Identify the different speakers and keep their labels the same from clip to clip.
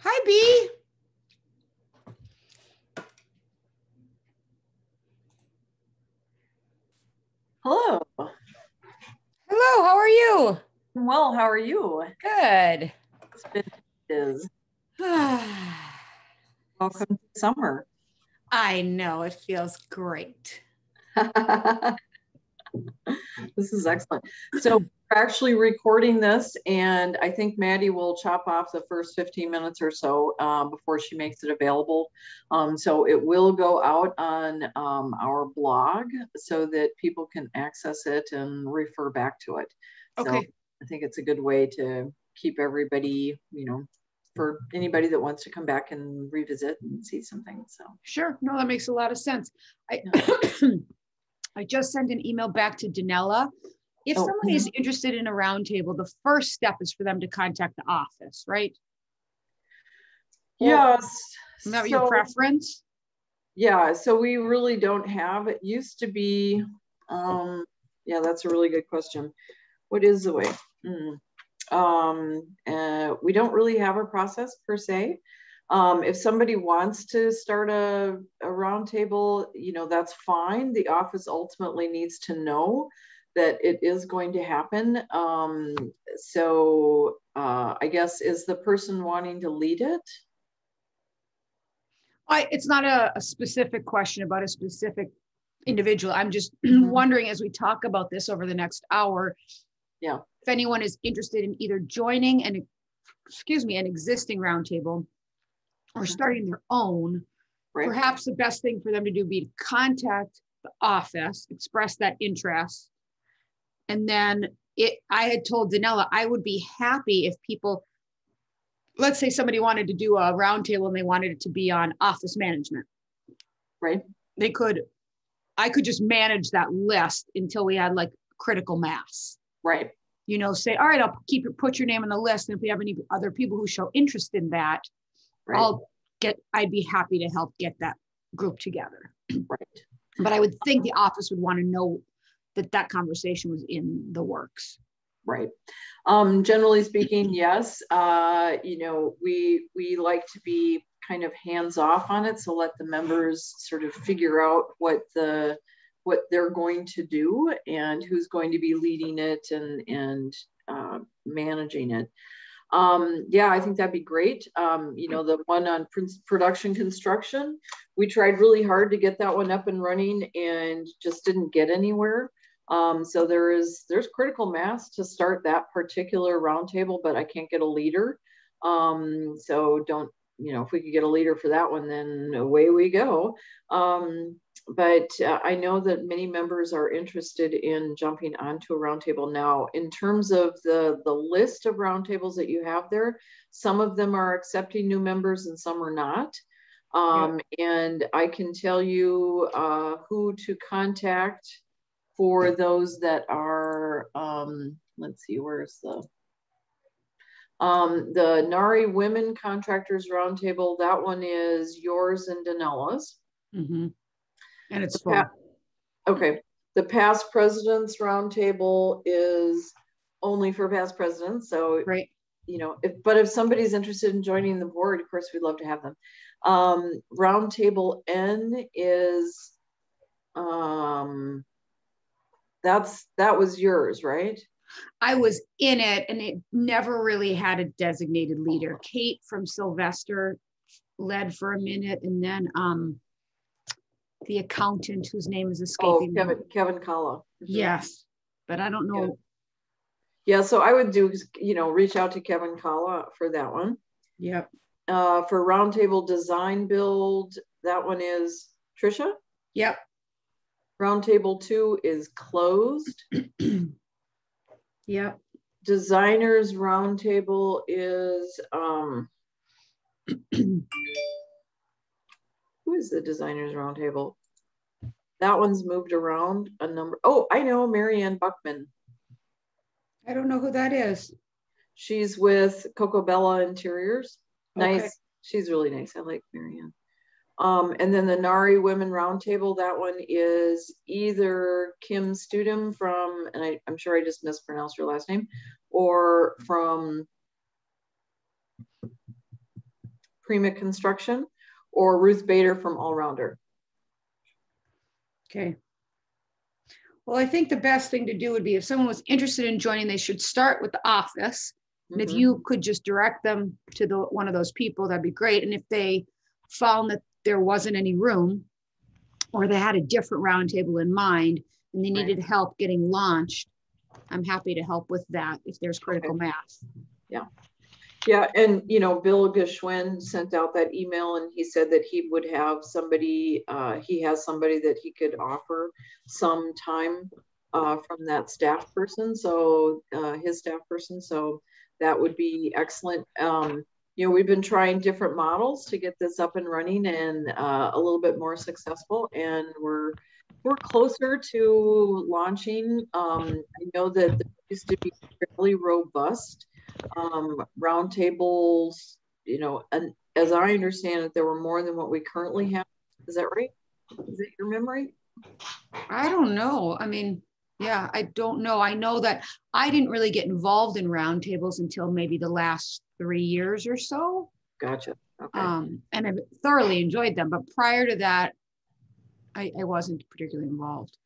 Speaker 1: Hi, B.
Speaker 2: Hello.
Speaker 1: Hello, how are you?
Speaker 2: Well, how are you?
Speaker 1: Good.
Speaker 2: It's been is. Welcome to summer.
Speaker 1: I know, it feels great.
Speaker 2: This is excellent. So we're actually recording this, and I think Maddie will chop off the first 15 minutes or so before she makes it available. So it will go out on our blog so that people can access it and refer back to it.
Speaker 1: Okay.
Speaker 2: So I think it's a good way to keep everybody, for anybody that wants to come back and revisit and see something. So
Speaker 1: sure. No, that makes a lot of sense. I just sent an email back to Danella. If someone is interested in a roundtable, the first step is for them to contact the office, right?
Speaker 2: Yes.
Speaker 1: Is that your preference?
Speaker 2: Yeah, so we really don't have, it used to be, yeah, that's a really good question. What is the way? We don't really have a process per se. If somebody wants to start a roundtable, that's fine. The office ultimately needs to know that it is going to happen. So I guess, is the person wanting to lead it?
Speaker 1: It's not a specific question about a specific individual. I'm just wondering, as we talk about this over the next hour,
Speaker 2: yeah,
Speaker 1: if anyone is interested in either joining an existing roundtable or starting their own, right. Perhaps the best thing for them to do would be to contact the office, express that interest. And then I had told Danella, I would be happy if people, let's say somebody wanted to do a roundtable and they wanted it to be on office management.
Speaker 2: Right.
Speaker 1: I could just manage that list until we had like critical mass.
Speaker 2: Right.
Speaker 1: Say, all right, put your name on the list. And if we have any other people who show interest in that, right. I'd be happy to help get that group together.
Speaker 2: Right.
Speaker 1: But I would think the office would want to know that conversation was in the works.
Speaker 2: Right. Generally speaking, yes. We like to be kind of hands off on it. So let the members sort of figure out what they're going to do and who's going to be leading it and managing it. Yeah, I think that'd be great. The one on production construction, we tried really hard to get that one up and running and just didn't get anywhere. So there's critical mass to start that particular roundtable, but I can't get a leader. So if we could get a leader for that one, then away we go. But I know that many members are interested in jumping onto a roundtable now. In terms of the list of roundtables that you have there, some of them are accepting new members and some are not. And I can tell you who to contact for those that are, let's see, where's the NARI-MN Contractors Roundtable. That one is yours and Danella's.
Speaker 1: Mm-hmm. And it's fun.
Speaker 2: Okay. The Past Presidents Roundtable is only for past presidents. So,
Speaker 1: right.
Speaker 2: If somebody's interested in joining the board, of course, we'd love to have them. Roundtable N is, that was yours, right?
Speaker 1: I was in it and it never really had a designated leader. Kate from Sylvester led for a minute, and then the accountant whose name is escaping me.
Speaker 2: Kevin Kalla.
Speaker 1: Yes, but I don't know.
Speaker 2: Yeah, so I would do, reach out to Kevin Kalla for that one.
Speaker 1: Yep.
Speaker 2: For Roundtable Design Build, that one is Trisha.
Speaker 1: Yep.
Speaker 2: Roundtable 2 is closed.
Speaker 1: Yep.
Speaker 2: Designers Roundtable is, who is the Designers Roundtable? That one's moved around a number. Oh, I know, Marianne Buckman.
Speaker 1: I don't know who that is.
Speaker 2: She's with Cocobella Interiors. Nice.
Speaker 1: Okay.
Speaker 2: She's really nice. I like Marianne. And then the NARI Women Roundtable, that one is either Kim Studham from, and I'm sure I just mispronounced her last name, or from Prima Construction, or Ruth Bader from All Rounder.
Speaker 1: Okay. Well, I think the best thing to do would be if someone was interested in joining, they should start with the office. And if you could just direct them to one of those people, that'd be great. And if they found that there wasn't any room, or they had a different roundtable in mind and they needed help getting launched, I'm happy to help with that if there's critical mass.
Speaker 2: Yeah. Yeah, and you know, Bill Geschwin sent out that email and he said that he would have somebody, he has somebody that he could offer some time from that staff person, so his staff person, so that would be excellent. You know, we've been trying different models to get this up and running and a little bit more successful, and we're closer to launching. I know that there used to be fairly robust roundtables, you know, and as I understand it, there were more than what we currently have. Is that right? Is that your memory?
Speaker 1: I don't know. I mean, yeah, I don't know. I know that I didn't really get involved in roundtables until maybe the last 3 years or so.
Speaker 2: Gotcha. Okay.
Speaker 1: And I've thoroughly enjoyed them, but prior to that, I wasn't particularly involved.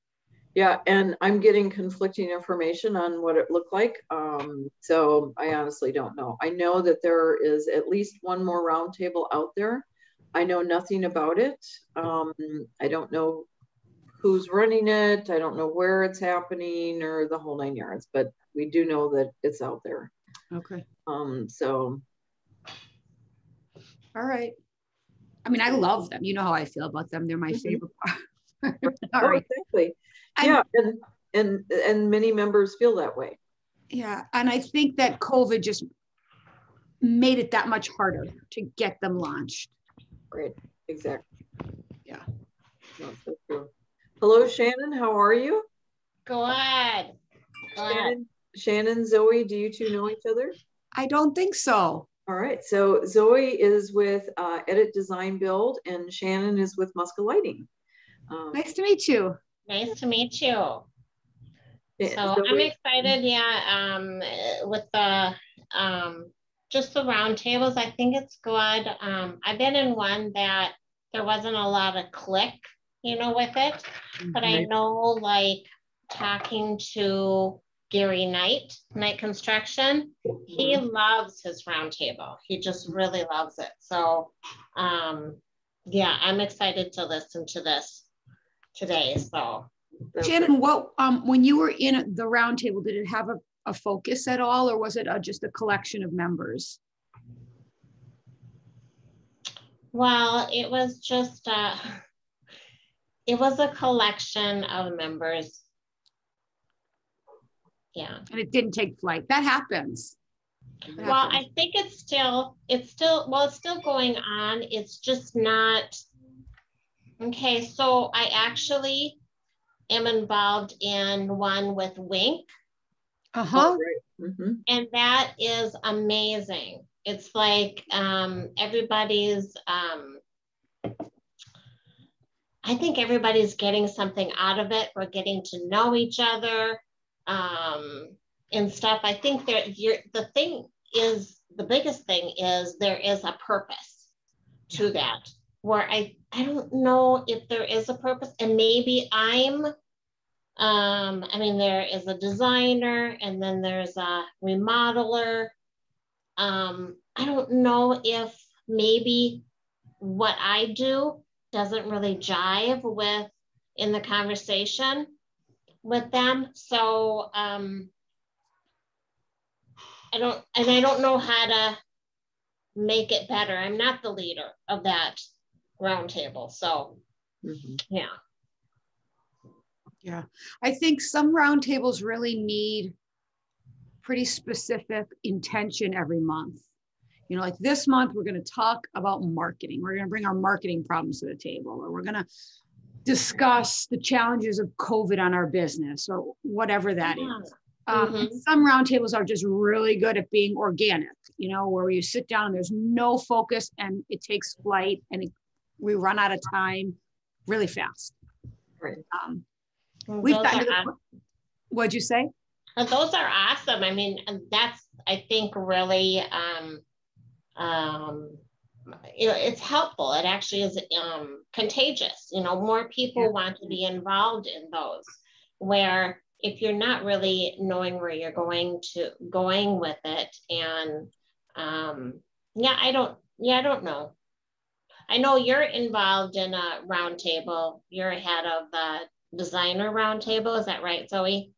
Speaker 2: Yeah, and I'm getting conflicting information on what it looked like. So I honestly don't know. I know that there is at least one more roundtable out there. I know nothing about it. I don't know who's running it. I don't know where it's happening or the whole 9 yards, but we do know that it's out there.
Speaker 1: Okay.
Speaker 2: So.
Speaker 1: All right. I mean, I love them. You know how I feel about them. They're my favorite part.
Speaker 2: Oh, exactly. Yeah, and many members feel that way.
Speaker 1: Yeah, and I think that COVID just made it that much harder to get them launched.
Speaker 2: Great, exactly.
Speaker 1: Yeah.
Speaker 2: That's so true. Hello, Shannon. How are you?
Speaker 3: Good.
Speaker 2: Shannon, Zoe, do you two know each other?
Speaker 1: I don't think so.
Speaker 2: All right. So Zoe is with Edit Design Build, and Shannon is with Muska Lighting.
Speaker 1: Nice to meet you.
Speaker 3: Nice to meet you. So
Speaker 2: Zoe,
Speaker 3: I'm excited, with the just the roundtables. I think it's good. I've been in one that there wasn't a lot of click, you know, with it, but I know, like, talking to Gary Knight Construction, he loves his roundtable. He just really loves it. So yeah, I'm excited to listen to this today. So
Speaker 1: Shannon, what when you were in the roundtable, did it have a focus at all, or was it just a collection of members?
Speaker 3: Well, it was just it was a collection of members. Yeah.
Speaker 1: And it didn't take flight. That happens.
Speaker 3: Well, I think it's still going on. It's just not. Okay, so I actually am involved in one with Wink.
Speaker 2: Oh, right.
Speaker 3: And that is amazing. It's like everybody's, I think everybody's getting something out of it. We're getting to know each other and stuff. I think the biggest thing is there is a purpose to that, where I don't know if there is a purpose, and maybe I mean, there is a designer and then there's a remodeler. I don't know if maybe what I do doesn't really jive with in the conversation with them. So I don't know how to make it better. I'm not the leader of that roundtable. So yeah.
Speaker 1: Yeah. I think some roundtables really need pretty specific intention every month. You know, like this month, we're going to talk about marketing. We're going to bring our marketing problems to the table, or we're going to discuss the challenges of COVID on our business, or whatever that is. Some roundtables are just really good at being organic, you know, where you sit down and there's no focus and it takes flight and we run out of time really fast.
Speaker 2: Right.
Speaker 1: We've gotten to the, what'd you say?
Speaker 3: Those are awesome. I mean, that's, I think, really, you know, it's helpful. It actually is contagious. You know, more people want to be involved in those, where if you're not really knowing where you're going with it, and I don't know. I know you're involved in a roundtable. You're head of the designer roundtable. Is that right, Zoe?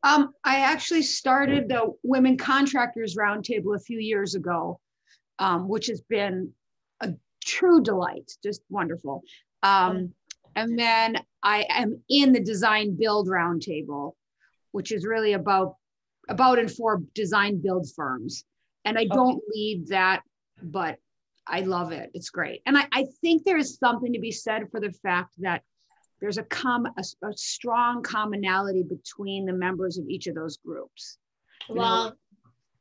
Speaker 1: I actually started the Women Contractors Roundtable a few years ago, which has been a true delight, just wonderful. And then I am in the Design Build Roundtable, which is really about and for design build firms. And I don't lead that, but I love it. It's great. And I think there is something to be said for the fact that there's a strong commonality between the members of each of those groups.
Speaker 3: Well,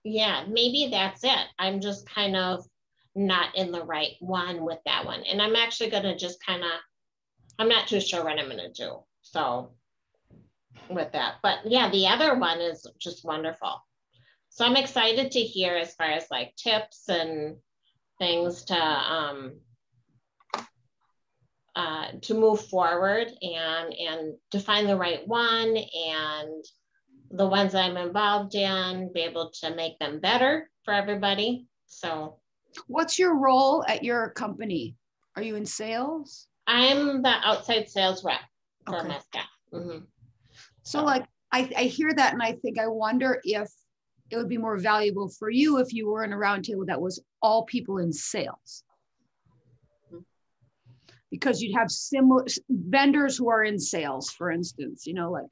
Speaker 3: yeah, maybe that's it. I'm just kind of not in the right one with that one. And I'm actually going to just I'm not too sure what I'm going to do. So with that, but yeah, the other one is just wonderful. So I'm excited to hear as far as like tips and things to move forward and to find the right one, and the ones I'm involved in, be able to make them better for everybody. So
Speaker 1: what's your role at your company? Are you in sales?
Speaker 3: I'm the outside sales rep for my staff.
Speaker 1: So like, I hear that and I think, I wonder if it would be more valuable for you if you were in a roundtable that was all people in sales. Because you'd have similar vendors who are in sales, for instance. You know, like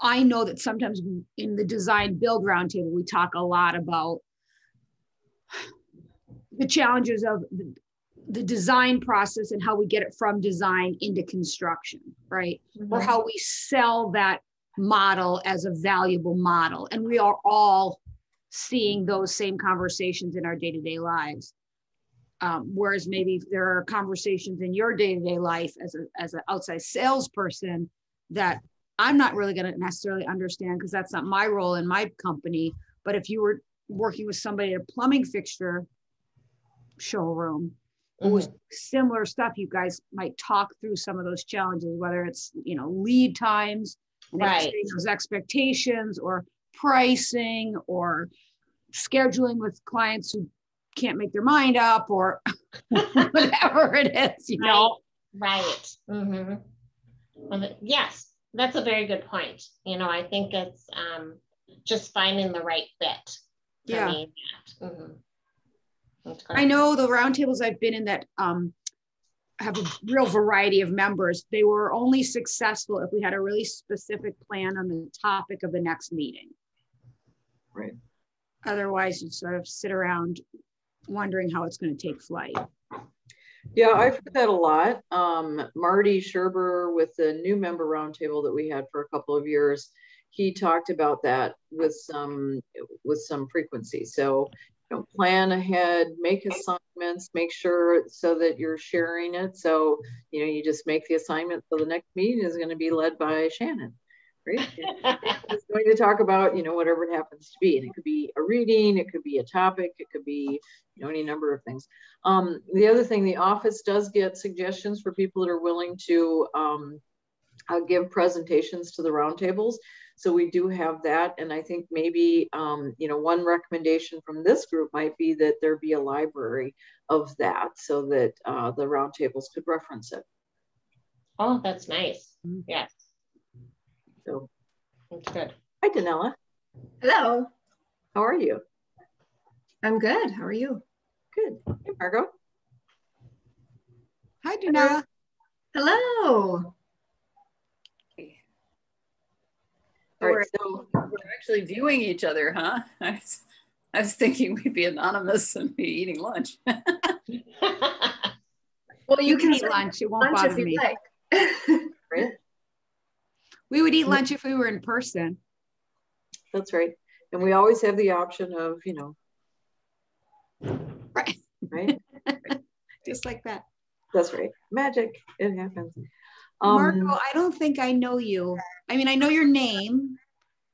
Speaker 1: I know that sometimes in the design build roundtable, we talk a lot about the challenges of the design process and how we get it from design into construction, right? Or how we sell that model as a valuable model. And we are all seeing those same conversations in our day-to-day lives. Whereas maybe there are conversations in your day-to-day life as an outside salesperson that I'm not really going to necessarily understand, because that's not my role in my company. But if you were working with somebody at a plumbing fixture showroom who was similar stuff, you guys might talk through some of those challenges, whether it's, you know, lead times, and those expectations, or pricing, or scheduling with clients who can't make their mind up, or whatever it is, you know?
Speaker 3: Right. Well, yes, that's a very good point. You know, I think it's just finding the right fit for me.
Speaker 1: I know the roundtables I've been in that have a real variety of members. They were only successful if we had a really specific plan on the topic of the next meeting.
Speaker 2: Right.
Speaker 1: Otherwise, you sort of sit around wondering how it's going to take flight.
Speaker 2: Yeah, I've heard that a lot. Marty Sherber, with the new member roundtable that we had for a couple of years, he talked about that with some frequency. So, you know, plan ahead, make assignments, make sure so that you're sharing it. So, you know, you just make the assignment. So the next meeting is going to be led by Shannon. Right? It's going to talk about, you know, whatever it happens to be. And it could be a reading, it could be a topic, it could be, you know, any number of things. The other thing, the office does get suggestions for people that are willing to give presentations to the roundtables. So we do have that. And I think maybe, you know, one recommendation from this group might be that there be a library of that, so that the roundtables could reference it.
Speaker 3: Oh, that's nice. Yes.
Speaker 2: So
Speaker 3: that's good.
Speaker 2: Hi, Danella.
Speaker 4: Hello.
Speaker 2: How are you?
Speaker 4: I'm good. How are you?
Speaker 2: Good. Hey, Margot.
Speaker 1: Hi, Janelle.
Speaker 4: Hello.
Speaker 5: All right, so we're actually viewing each other, huh? I was thinking we'd be anonymous and be eating lunch.
Speaker 4: Well, you can
Speaker 1: eat lunch. It won't
Speaker 4: lunch
Speaker 1: bother
Speaker 4: if you
Speaker 1: me.
Speaker 4: like.
Speaker 2: Right?
Speaker 1: We would eat lunch if we were in person.
Speaker 2: That's right. And we always have the option of, you know.
Speaker 1: Right.
Speaker 2: Right?
Speaker 1: Just like that.
Speaker 2: That's right. Magic. It happens.
Speaker 1: Marco, I don't think I know you. I mean, I know your name,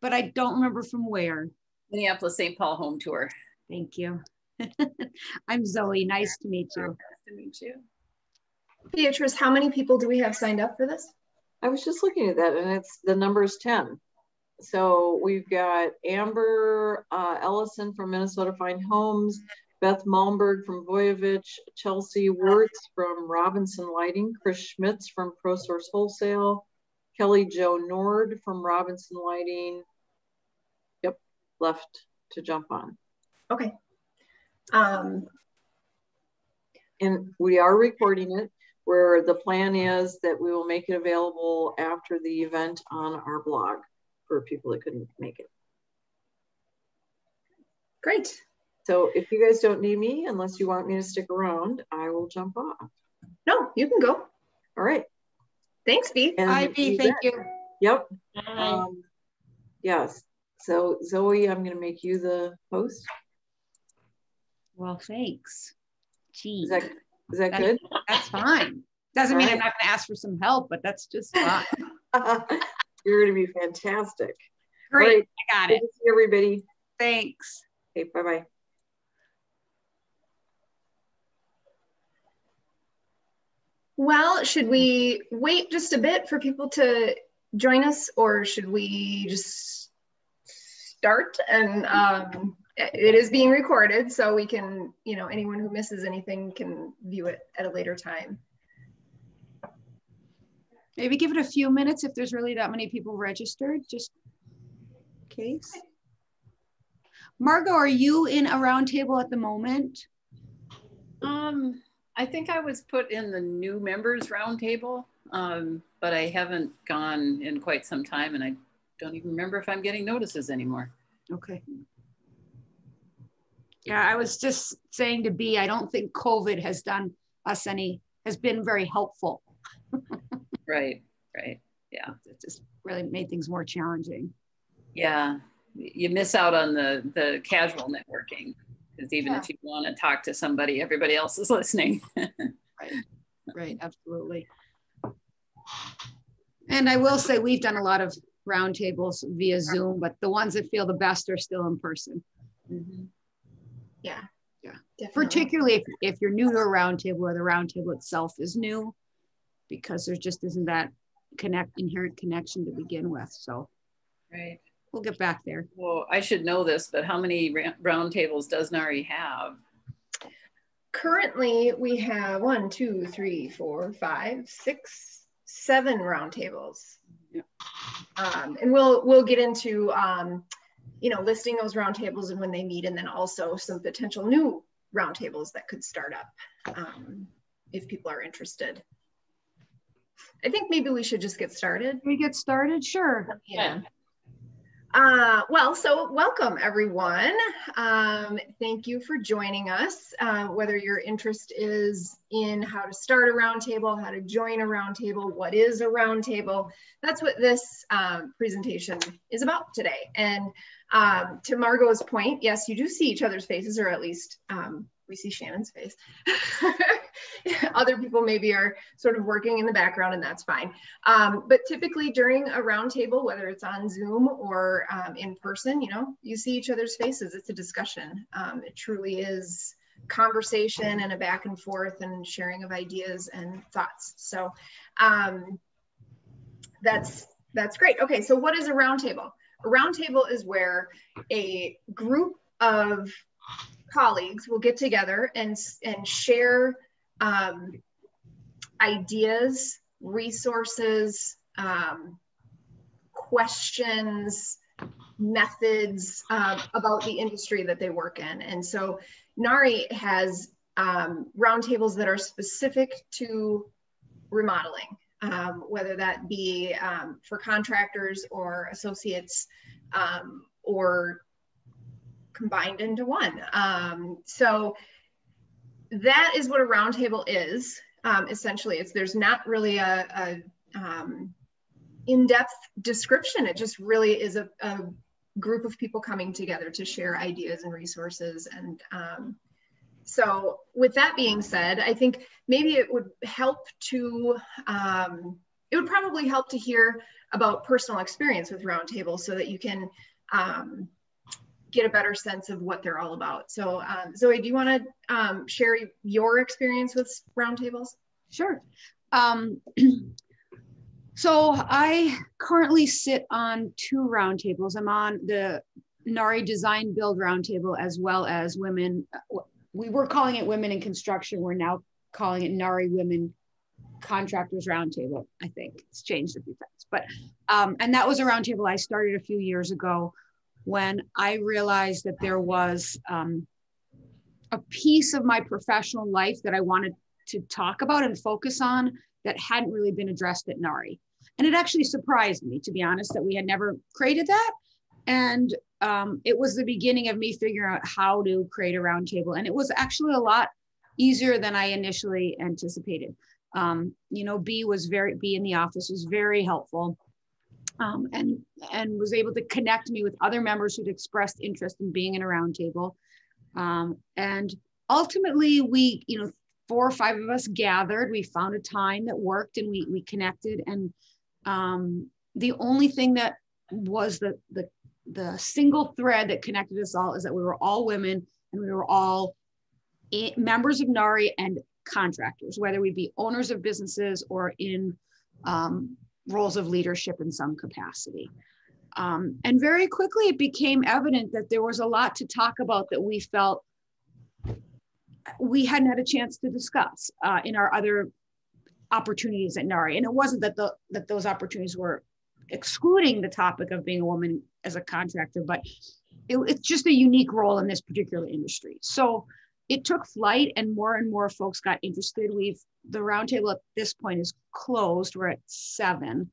Speaker 1: but I don't remember from where.
Speaker 5: Minneapolis St. Paul home tour.
Speaker 1: Thank you. I'm Zoe. Nice to meet you.
Speaker 5: Nice to meet you.
Speaker 4: Beatrice, how many people do we have signed up for this?
Speaker 2: I was just looking at that, and it's the number's 10. So we've got Amber Ellison from Minnesota Fine Homes, Beth Malmberg from Voyevich, Chelsea Wirtz from Robinson Lighting, Chris Schmitz from ProSource Wholesale, Kelly Jo Nord from Robinson Lighting. Yep, left to jump on.
Speaker 4: Okay.
Speaker 2: And we are recording it, where the plan is that we will make it available after the event on our blog for people that couldn't make it.
Speaker 4: Great.
Speaker 2: So if you guys don't need me, unless you want me to stick around, I will jump off.
Speaker 4: No, you can go.
Speaker 2: All right.
Speaker 4: Thanks, Bea.
Speaker 1: Hi, Bea. Thank you.
Speaker 2: Yep.
Speaker 3: Hi.
Speaker 2: Yes. So Zoe, I'm going to make you the host.
Speaker 1: Well, thanks. Gee,
Speaker 2: Is that good?
Speaker 1: That's fine. Doesn't mean
Speaker 2: All
Speaker 1: I'm not going to ask for some help, but that's just fine.
Speaker 2: You're going to be fantastic.
Speaker 1: Great.
Speaker 2: Right.
Speaker 1: I got
Speaker 2: Good
Speaker 1: it.
Speaker 2: to see everybody.
Speaker 1: Thanks.
Speaker 2: Okay, bye-bye.
Speaker 4: Well, should we wait just a bit for people to join us, or should we just start? And it is being recorded, so we can, you know, anyone who misses anything can view it at a later time.
Speaker 1: Maybe give it a few minutes if there's really that many people registered, just in case. Margot, are you in a roundtable at the moment?
Speaker 5: I think I was put in the new members roundtable, but I haven't gone in quite some time, and I don't even remember if I'm getting notices anymore.
Speaker 1: Okay. Yeah, I was just saying to Bea, I don't think COVID has done us has been very helpful.
Speaker 5: Right, right, yeah.
Speaker 1: It just really made things more challenging.
Speaker 5: Yeah, you miss out on the casual networking, because even
Speaker 1: Yeah.
Speaker 5: if you want to talk to somebody, everybody else is listening.
Speaker 1: Right, absolutely. And I will say we've done a lot of roundtables via Zoom, but the ones that feel the best are still in person.
Speaker 5: Mm-hmm.
Speaker 4: Yeah.
Speaker 1: Yeah.
Speaker 4: Definitely.
Speaker 1: Particularly if you're new to a roundtable or the roundtable itself is new, because there just isn't that inherent connection to begin with. So
Speaker 5: Right.
Speaker 1: we'll get back there.
Speaker 5: Well, I should know this, but how many roundtables does NARI have?
Speaker 4: Currently, we have 1, 2, 3, 4, 5, 6, 7 roundtables.
Speaker 5: Yeah.
Speaker 4: And we'll get into you know, listing those roundtables and when they meet, and then also some potential new roundtables that could start up if people are interested. I think maybe we should just get started.
Speaker 1: Can we get started? Sure.
Speaker 4: Yeah. Well, so welcome everyone. Thank you for joining us. Whether your interest is in how to start a roundtable, how to join a roundtable, what is a roundtable, that's what this presentation is about today. And to Margot's point, yes, you do see each other's faces, or at least we see Shannon's face. Other people maybe are sort of working in the background, and that's fine. But typically during a roundtable, whether it's on Zoom or in person, you know, you see each other's faces. It's a discussion. It truly is conversation and a back and forth and sharing of ideas and thoughts. So that's great. Okay, so what is a roundtable? A roundtable is where a group of colleagues will get together and share ideas, resources, questions, methods about the industry that they work in. And so NARI has roundtables that are specific to remodeling, whether that be for contractors or associates, or combined into one. So that is what a roundtable is. Essentially, there's not really a in-depth description. It just really is a group of people coming together to share ideas and resources. And so with that being said, I think maybe it would help to, it would probably help to hear about personal experience with roundtables so that you can get a better sense of what they're all about. So Zoe, do you want to share your experience with roundtables?
Speaker 1: Sure. So I currently sit on 2 roundtables. I'm on the NARI Design Build Roundtable, as well as women. We were calling it Women in Construction. We're now calling it NARI Women Contractors Roundtable. I think it's changed a few times, but and that was a roundtable I started a few years ago when I realized that there was a piece of my professional life that I wanted to talk about and focus on that hadn't really been addressed at NARI. And it actually surprised me, to be honest, that we had never created that. And it was the beginning of me figuring out how to create a roundtable. And it was actually a lot easier than I initially anticipated. You know, B in the office was very helpful, and was able to connect me with other members who'd expressed interest in being in a roundtable. And ultimately, we, 4 or 5 of us gathered, we found a time that worked, and we connected. And the only thing that was the single thread that connected us all is that we were all women, and we were all members of NARI and contractors, whether we be owners of businesses or in roles of leadership in some capacity. And very quickly, it became evident that there was a lot to talk about that we felt we hadn't had a chance to discuss in our other opportunities at NARI. And it wasn't that those opportunities were excluding the topic of being a woman as a contractor, but it's just a unique role in this particular industry. So it took flight, and more folks got interested. The roundtable at this point is closed. We're at 7.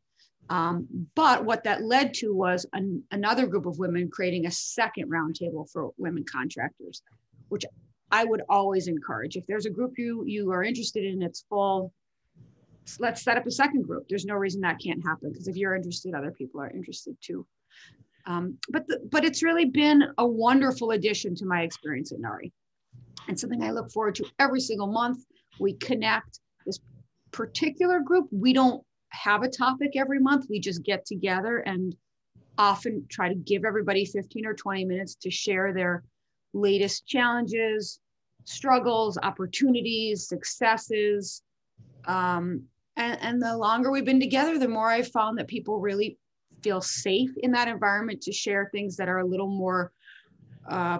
Speaker 1: But what that led to was another group of women creating a second roundtable for women contractors, which I would always encourage. If there's a group you are interested in, it's full, let's set up a second group. There's no reason that can't happen, because if you're interested, other people are interested too. But it's really been a wonderful addition to my experience at NARI, and something I look forward to every single month. We connect. This particular group, we don't have a topic every month. We just get together and often try to give everybody 15 or 20 minutes to share their latest challenges, struggles, opportunities, successes. And the longer we've been together, the more I've found that people really feel safe in that environment to share things that are a little more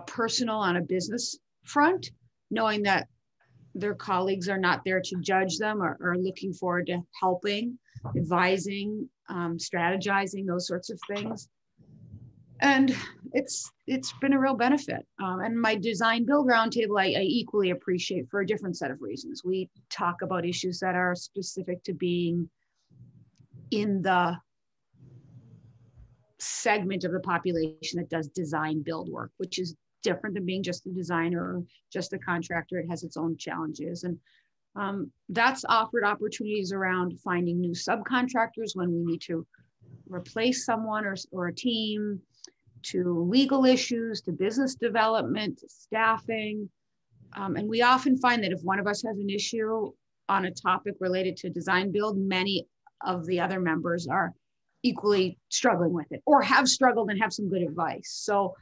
Speaker 1: personal on a business front, knowing that their colleagues are not there to judge them, or looking forward to helping, advising, strategizing, those sorts of things. And it's been a real benefit. And my design build roundtable, I equally appreciate for a different set of reasons. We talk about issues that are specific to being in the segment of the population that does design build work, which is different than being just a designer or just a contractor. It has its own challenges. And that's offered opportunities around finding new subcontractors when we need to replace someone or a team, to legal issues, to business development, to staffing. And we often find that if one of us has an issue on a topic related to design build, many of the other members are equally struggling with it, or have struggled and have some good advice. So,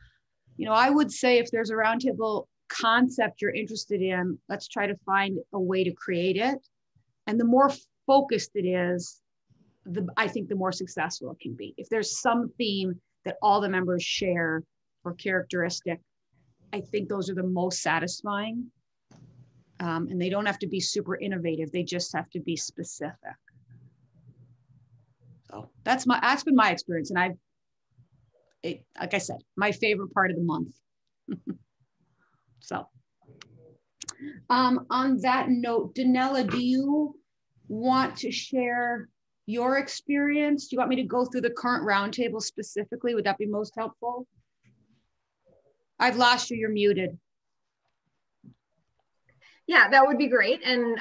Speaker 1: I would say if there's a roundtable concept you're interested in, let's try to find a way to create it. And the more focused it is, I think the more successful it can be. If there's some theme that all the members share or characteristic, I think those are the most satisfying. And they don't have to be super innovative. They just have to be specific. So that's been my experience. And like I said, my favorite part of the month. So On that note, Danella, do you want to share your experience? Do you want me to go through the current roundtable specifically? Would that be most helpful? I've lost you, you're muted.
Speaker 4: Yeah, that would be great. And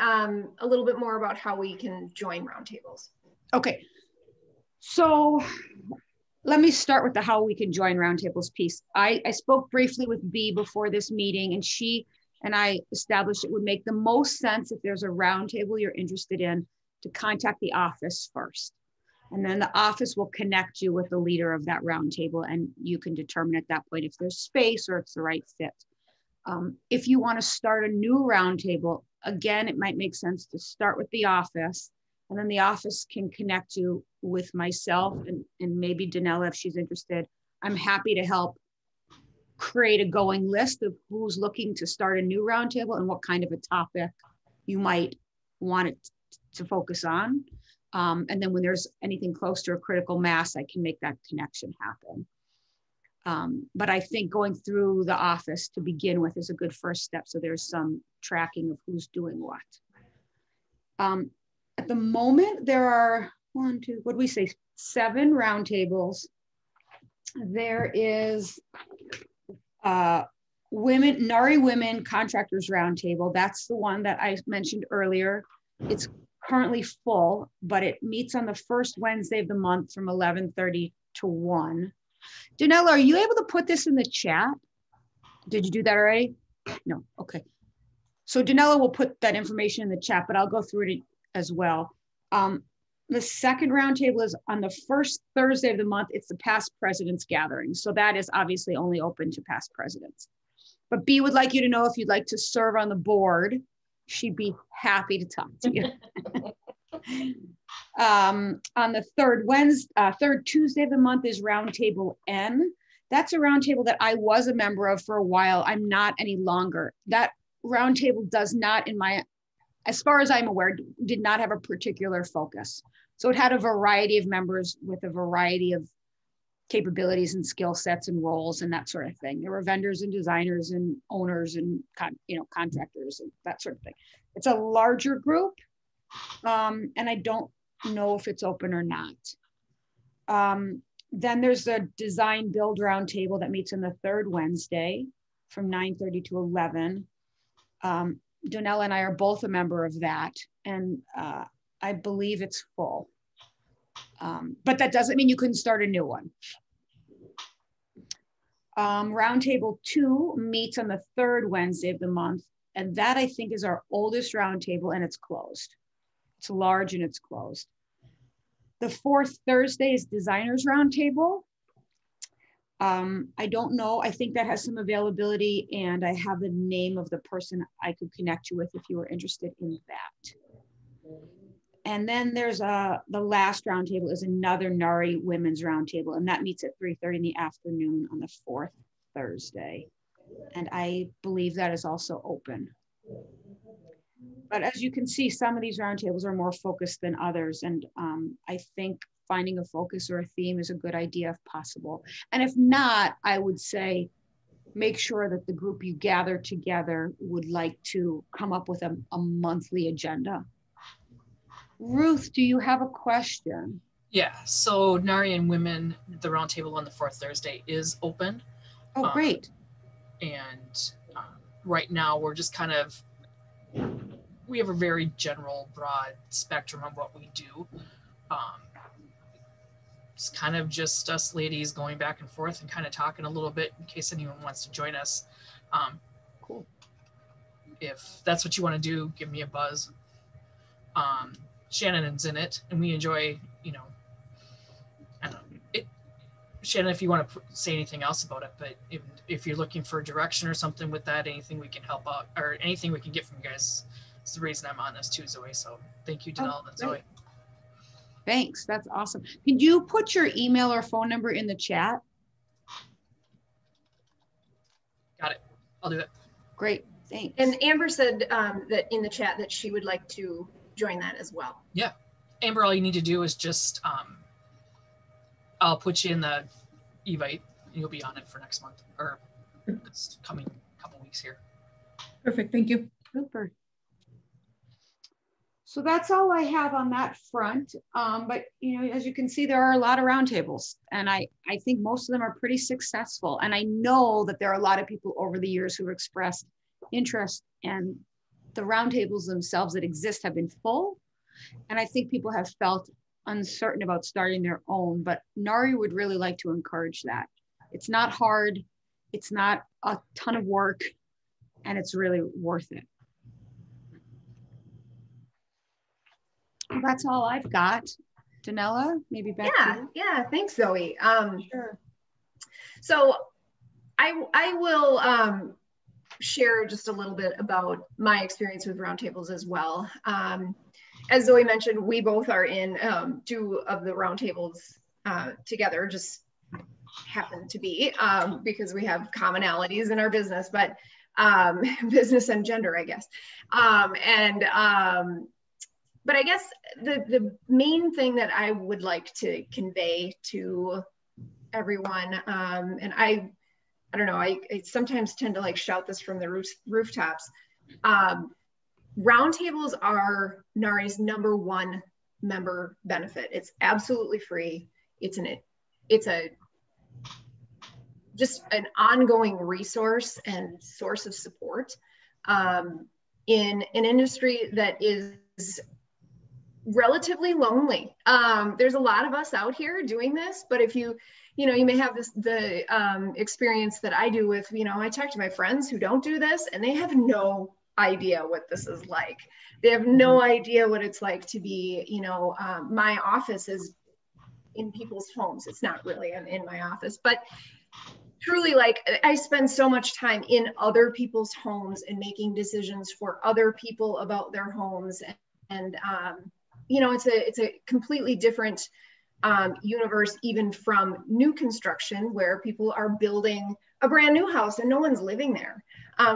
Speaker 4: a little bit more about how we can join roundtables.
Speaker 1: Okay, so let me start with the how we can join roundtables piece. I spoke briefly with Bea before this meeting, and she and I established it would make the most sense if there's a roundtable you're interested in to contact the office first. And then the office will connect you with the leader of that roundtable, and you can determine at that point if there's space or it's the right fit. If you want to start a new roundtable, again, it might make sense to start with the office, and then the office can connect you with myself and maybe Danella if she's interested. I'm happy to help create a going list of who's looking to start a new roundtable and what kind of a topic you might want it to focus on. And then when there's anything close to a critical mass, I can make that connection happen. But I think going through the office to begin with is a good first step. So there's some tracking of who's doing what. At the moment, there are 7 roundtables. There is NARI-MN Contractors Roundtable. That's the one that I mentioned earlier. It's currently full, but it meets on the first Wednesday of the month from 11:30 to 1. Danella, are you able to put this in the chat? Did you do that already? No, okay. So Danella will put that information in the chat, but I'll go through it as well. The second roundtable is on the first Thursday of the month. It's the past presidents gathering. So that is obviously only open to past presidents. But Bea would like you to know if you'd like to serve on the board, she'd be happy to talk to you. On the third Tuesday of the month is Roundtable N. That's a roundtable that I was a member of for a while. I'm not any longer. That roundtable does not, as far as I'm aware, did not have a particular focus. So it had a variety of members with a variety of capabilities and skill sets and roles and that sort of thing. There were vendors and designers and owners and contractors and that sort of thing. It's a larger group, and I don't know if it's open or not. Then there's the Design Build Roundtable that meets on the third Wednesday from 9:30 to 11. Donella and I are both a member of that, and I believe it's full. But that doesn't mean you couldn't start a new one. Roundtable 2 meets on the third Wednesday of the month, and that I think is our oldest roundtable, and it's closed. It's large and it's closed. The fourth Thursday is Designers Roundtable. I don't know, I think that has some availability, and I have the name of the person I could connect you with if you were interested in that. And then there's the last roundtable is another NARI Women's Roundtable, and that meets at 3:30 in the afternoon on the fourth Thursday. And I believe that is also open. But as you can see, some of these roundtables are more focused than others. And I think finding a focus or a theme is a good idea if possible. And if not, I would say, make sure that the group you gather together would like to come up with a monthly agenda. Ruth, do you have a question?
Speaker 6: Yeah, so NARI and Women, the roundtable on the fourth Thursday is open.
Speaker 1: Oh, great.
Speaker 6: And right now we're just kind of, we have a very general, broad spectrum of what we do. It's kind of just us ladies going back and forth and kind of talking a little bit in case anyone wants to join us.
Speaker 1: Cool.
Speaker 6: If that's what you want to do, give me a buzz. Shannon's in it, and we enjoy, I don't know, Shannon, if you want to say anything else about it, but if you're looking for direction or something with that, anything we can help out or anything we can get from you guys, it's the reason I'm on this too, Zoe. So thank you, Danelle and Zoe.
Speaker 1: Thanks, that's awesome. Can you put your email or phone number in the chat?
Speaker 6: Got it, I'll do that.
Speaker 1: Great, thanks.
Speaker 4: And Amber said that in the chat that she would like to join that as well.
Speaker 6: Yeah, Amber, all you need to do is just, I'll put you in the Evite and you'll be on it for next month or this coming couple weeks here.
Speaker 7: Perfect, thank you.
Speaker 1: Super. So that's all I have on that front. But you know, as you can see, there are a lot of roundtables, and I think most of them are pretty successful. And I know that there are a lot of people over the years who have expressed interest, and the roundtables themselves that exist have been full. And I think people have felt uncertain about starting their own, but NARI would really like to encourage that. It's not hard, it's not a ton of work, and it's really worth it. That's all I've got. Danella, maybe back to you.
Speaker 4: Yeah, thanks, Zoe.
Speaker 1: Sure.
Speaker 4: So I will share just a little bit about my experience with roundtables as well. As Zoe mentioned, we both are in 2 of the roundtables together, just happen to be because we have commonalities in our business, but business and gender, I guess. But I guess the main thing that I would like to convey to everyone, and I don't know, I sometimes tend to like shout this from the rooftops. Roundtables are NARI's #1 member benefit. It's absolutely free. It's just an ongoing resource and source of support in an industry that is relatively lonely. There's a lot of us out here doing this, but if you may have the experience that I do with, I talk to my friends who don't do this, and they have no idea what this is like. They have no idea what it's like to be, my office is in people's homes. It's not really in my office, but truly, like, I spend so much time in other people's homes and making decisions for other people about their homes. And it's a completely different universe, even from new construction, where people are building a brand new house and no one's living there.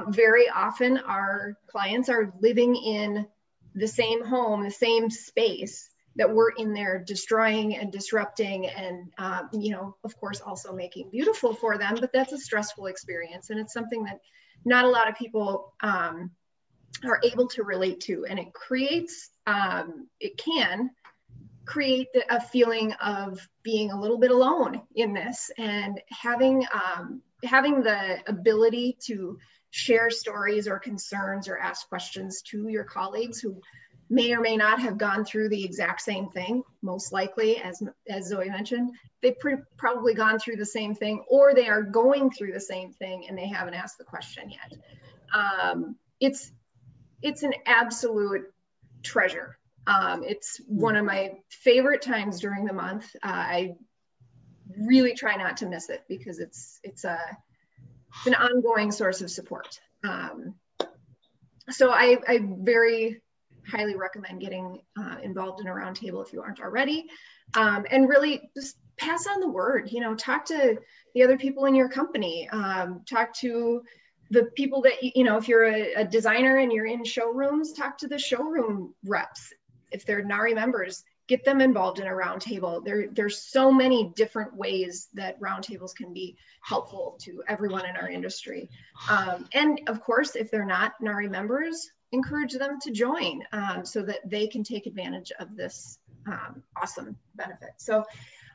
Speaker 4: Very often our clients are living in the same home, the same space that we're in there destroying and disrupting and, of course, also making beautiful for them, but that's a stressful experience. And it's something that not a lot of people are able to relate to. And it creates, it can create a feeling of being a little bit alone in this, and having the ability to share stories or concerns or ask questions to your colleagues who may or may not have gone through the exact same thing. Most likely, as Zoe mentioned, they've probably gone through the same thing, or they are going through the same thing and they haven't asked the question yet. It's an absolute treasure. It's one of my favorite times during the month. I really try not to miss it because it's an ongoing source of support. So I very highly recommend getting involved in a roundtable if you aren't already, and really just pass on the word. Talk to the other people in your company. Talk to the people that, if you're a designer and you're in showrooms, talk to the showroom reps. If they're NARI members, get them involved in a roundtable. There's so many different ways that roundtables can be helpful to everyone in our industry. And of course, if they're not NARI members, encourage them to join so that they can take advantage of this awesome benefit. So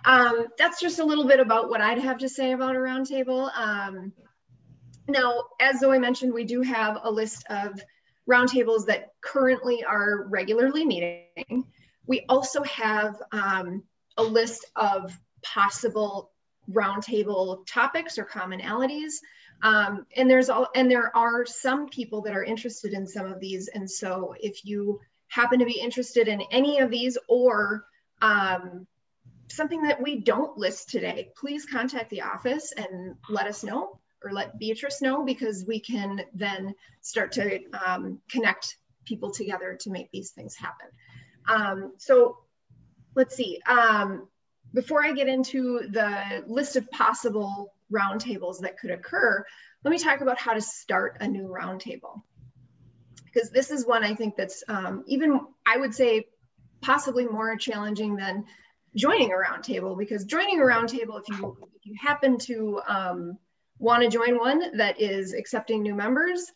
Speaker 4: that's just a little bit about what I'd have to say about a roundtable. Now, as Zoe mentioned, we do have a list of roundtables that currently are regularly meeting. We also have a list of possible roundtable topics or commonalities. And there are some people that are interested in some of these. And so if you happen to be interested in any of these, or something that we don't list today, please contact the office and let us know, or let Beatrice know, because we can then start to connect people together to make these things happen. So let's see. Before I get into the list of possible roundtables that could occur, let me talk about how to start a new roundtable. Because this is one I think that's even, I would say, possibly more challenging than joining a roundtable. Because joining a roundtable, if you happen to want to join one that is accepting new members,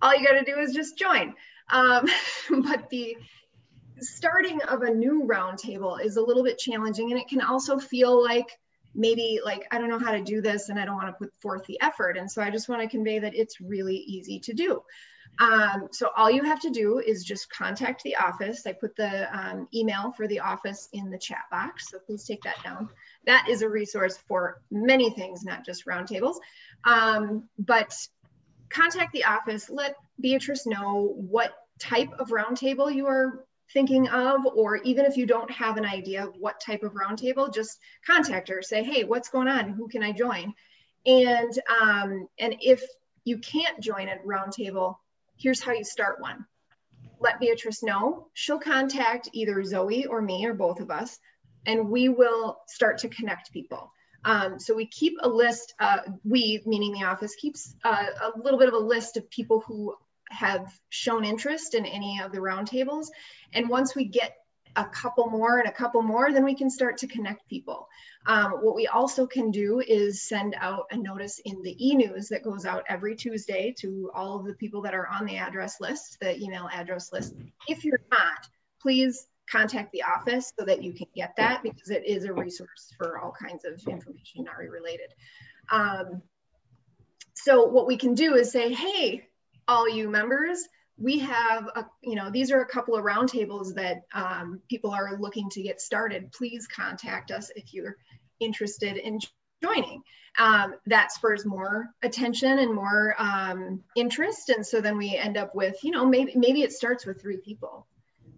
Speaker 4: all you got to do is just join. But the starting of a new roundtable is a little bit challenging, and it can also feel like maybe like, I don't know how to do this and I don't want to put forth the effort. And so I just want to convey that it's really easy to do. So all you have to do is just contact the office. I put the email for the office in the chat box, so please take that down. That is a resource for many things, not just roundtables. But contact the office, let Beatrice know what type of roundtable you are thinking of, or even if you don't have an idea of what type of roundtable, just contact her, say, hey, what's going on? Who can I join? And if you can't join a roundtable, here's how you start one. Let Beatrice know. She'll contact either Zoe or me or both of us, and we will start to connect people. So we keep a list, we, meaning the office, keeps a little bit of a list of people who have shown interest in any of the roundtables. And once we get a couple more and a couple more, then we can start to connect people. What we also can do is send out a notice in the e-news that goes out every Tuesday to all of the people that are on the address list, the email address list. If you're not, please contact the office so that you can get that, because it is a resource for all kinds of information NARI related. So what we can do is say, hey, all you members, we have, these are a couple of roundtables that people are looking to get started. Please contact us if you're interested in joining. That spurs more attention and more interest. And so then we end up with, maybe it starts with 3 people,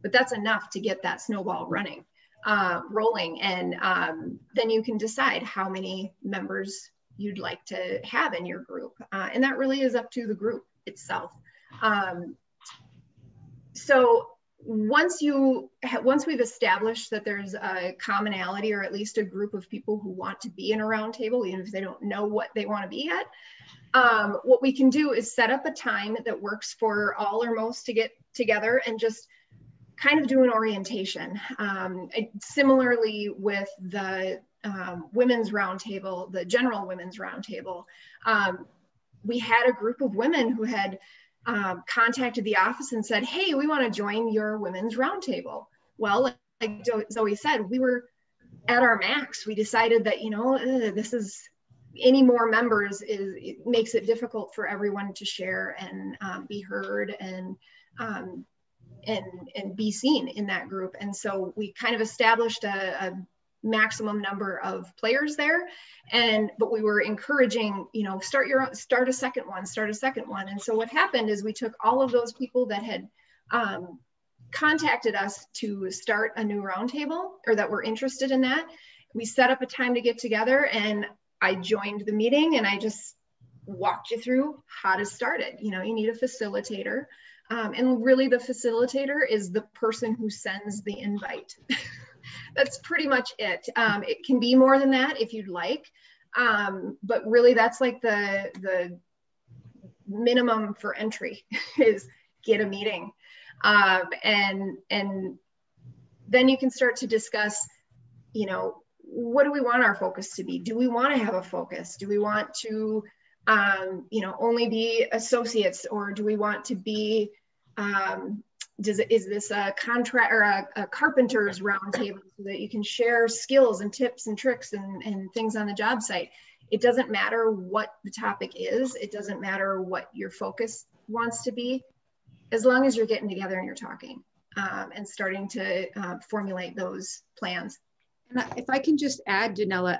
Speaker 4: but that's enough to get that snowball rolling. And then you can decide how many members you'd like to have in your group. And that really is up to the group itself. So once we've established that there's a commonality, or at least a group of people who want to be in a roundtable, even if they don't know what they want to be at, what we can do is set up a time that works for all or most to get together and just kind of do an orientation. Similarly with the women's roundtable, the general women's roundtable, we had a group of women who had contacted the office and said, hey, we want to join your women's roundtable. Well, like Zoe said, we were at our max. We decided that, this is, any more members it makes it difficult for everyone to share and be heard and be seen in that group. And so we kind of established a maximum number of players there, but we were encouraging, start a second one. And so what happened is we took all of those people that had contacted us to start a new roundtable, or that were interested in that. We set up a time to get together, and I joined the meeting and I just walked you through how to start it. You need a facilitator, and really the facilitator is the person who sends the invite. That's pretty much it. It can be more than that if you'd like, but really that's like the minimum for entry is get a meeting. And then you can start to discuss, what do we want our focus to be? Do we want to have a focus? Do we want to, only be associates, or do we want to be, is this a contract or a carpenter's roundtable so that you can share skills and tips and tricks and things on the job site? It doesn't matter what the topic is. It doesn't matter what your focus wants to be, as long as you're getting together and you're talking and starting to formulate those plans.
Speaker 1: And if I can just add, Janella,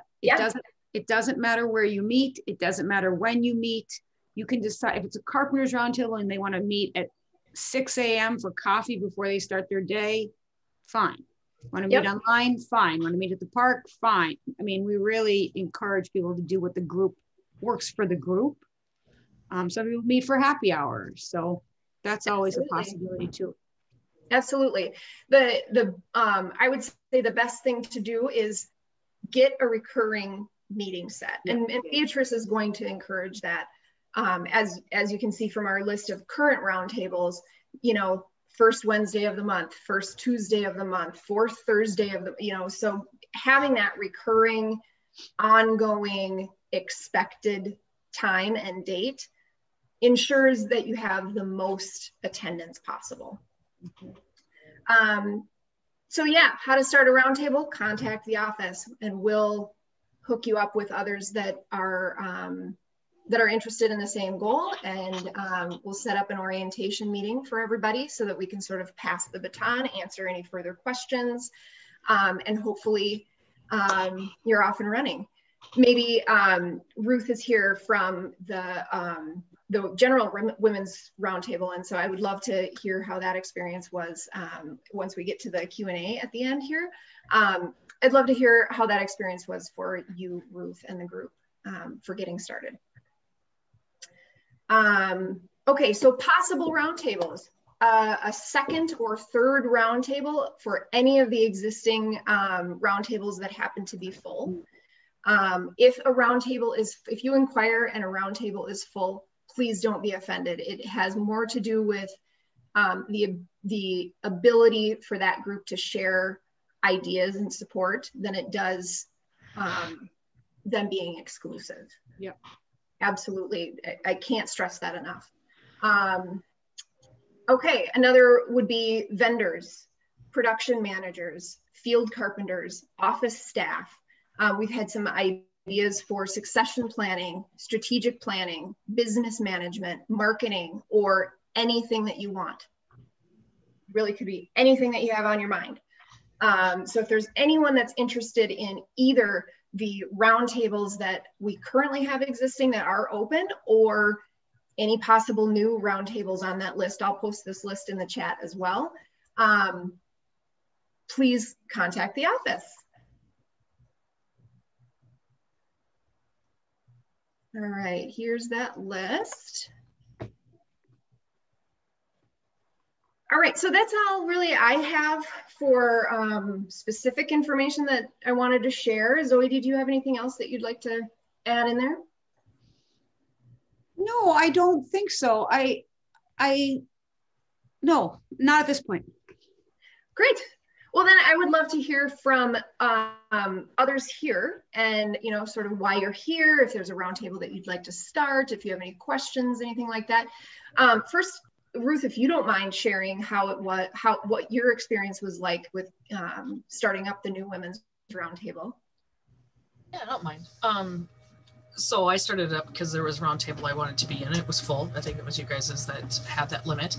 Speaker 1: it doesn't matter where you meet. It doesn't matter when you meet. You can decide if it's a carpenter's roundtable and they want to meet at 6 a.m. for coffee before they start their day, fine. Want to meet online? Fine. Want to meet at the park? Fine. I mean, we really encourage people to do what the group works for the group. Some people meet for happy hour. So that's always a possibility too.
Speaker 4: Absolutely. I would say the best thing to do is get a recurring meeting set. And Beatrice is going to encourage that. As you can see from our list of current roundtables, first Wednesday of the month, first Tuesday of the month, fourth Thursday of the, so having that recurring, ongoing, expected time and date ensures that you have the most attendance possible. So yeah, how to start a roundtable? Contact the office and we'll hook you up with others that are interested in the same goal, and we'll set up an orientation meeting for everybody so that we can sort of pass the baton, answer any further questions, and hopefully you're off and running. Maybe Ruth is here from the General Women's Roundtable, and so I would love to hear how that experience was once we get to the Q&A at the end here. I'd love to hear how that experience was for you, Ruth, and the group for getting started. Okay, so possible roundtables. A second or third roundtable for any of the existing roundtables that happen to be full. If a roundtable is, if you inquire and a roundtable is full, please don't be offended. It has more to do with the ability for that group to share ideas and support than it does them being exclusive.
Speaker 1: Yep.
Speaker 4: Absolutely. I can't stress that enough. Okay, another would be vendors, production managers, field carpenters, office staff. We've had some ideas for succession planning, strategic planning, business management, marketing, or anything that you want. Really could be anything that you have on your mind. So if there's anyone that's interested in either the roundtables that we currently have existing that are open, or any possible new roundtables on that list, I'll post this list in the chat as well. Please contact the office. All right, here's that list. All right, so that's all really I have for specific information that I wanted to share. Zoe, did you have anything else that you'd like to add in there?
Speaker 1: No, I don't think so. No, not at this point.
Speaker 4: Great. Well, then I would love to hear from others here, and sort of why you're here, if there's a roundtable that you'd like to start, if you have any questions, anything like that. First, Ruth, if you don't mind sharing what your experience was like with starting up the new Women's Roundtable.
Speaker 6: Yeah, I don't mind. So I started it up because there was a roundtable I wanted to be in. It was full. I think it was you guys that had that limit,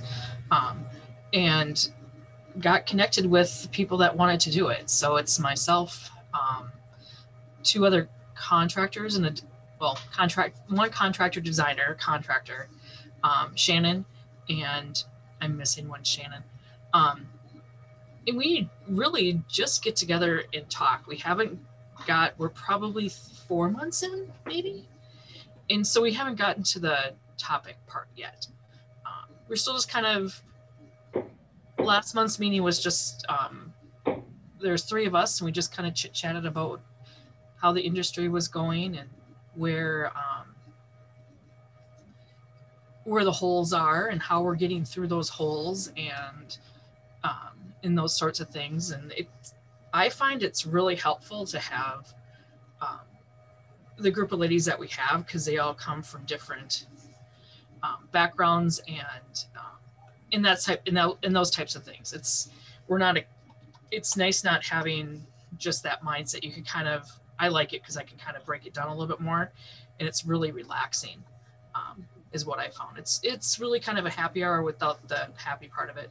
Speaker 6: and got connected with people that wanted to do it. So it's myself, two other contractors, and one contractor designer contractor, Shannon, and I'm missing one Shannon. And we really just get together and talk. We're probably 4 months in, maybe. And so we haven't gotten to the topic part yet. We're still just kind of, last month's meeting was just, there's 3 of us, and we just kind of chit-chatted about how the industry was going and where the holes are and how we're getting through those holes, and those sorts of things. And I find it's really helpful to have the group of ladies that we have, because they all come from different backgrounds, and in those types of things. It's nice not having just that mindset. You can kind of, I like it because I can kind of break it down a little bit more, and it's really relaxing, is what I found. It's really kind of a happy hour without the happy part of it.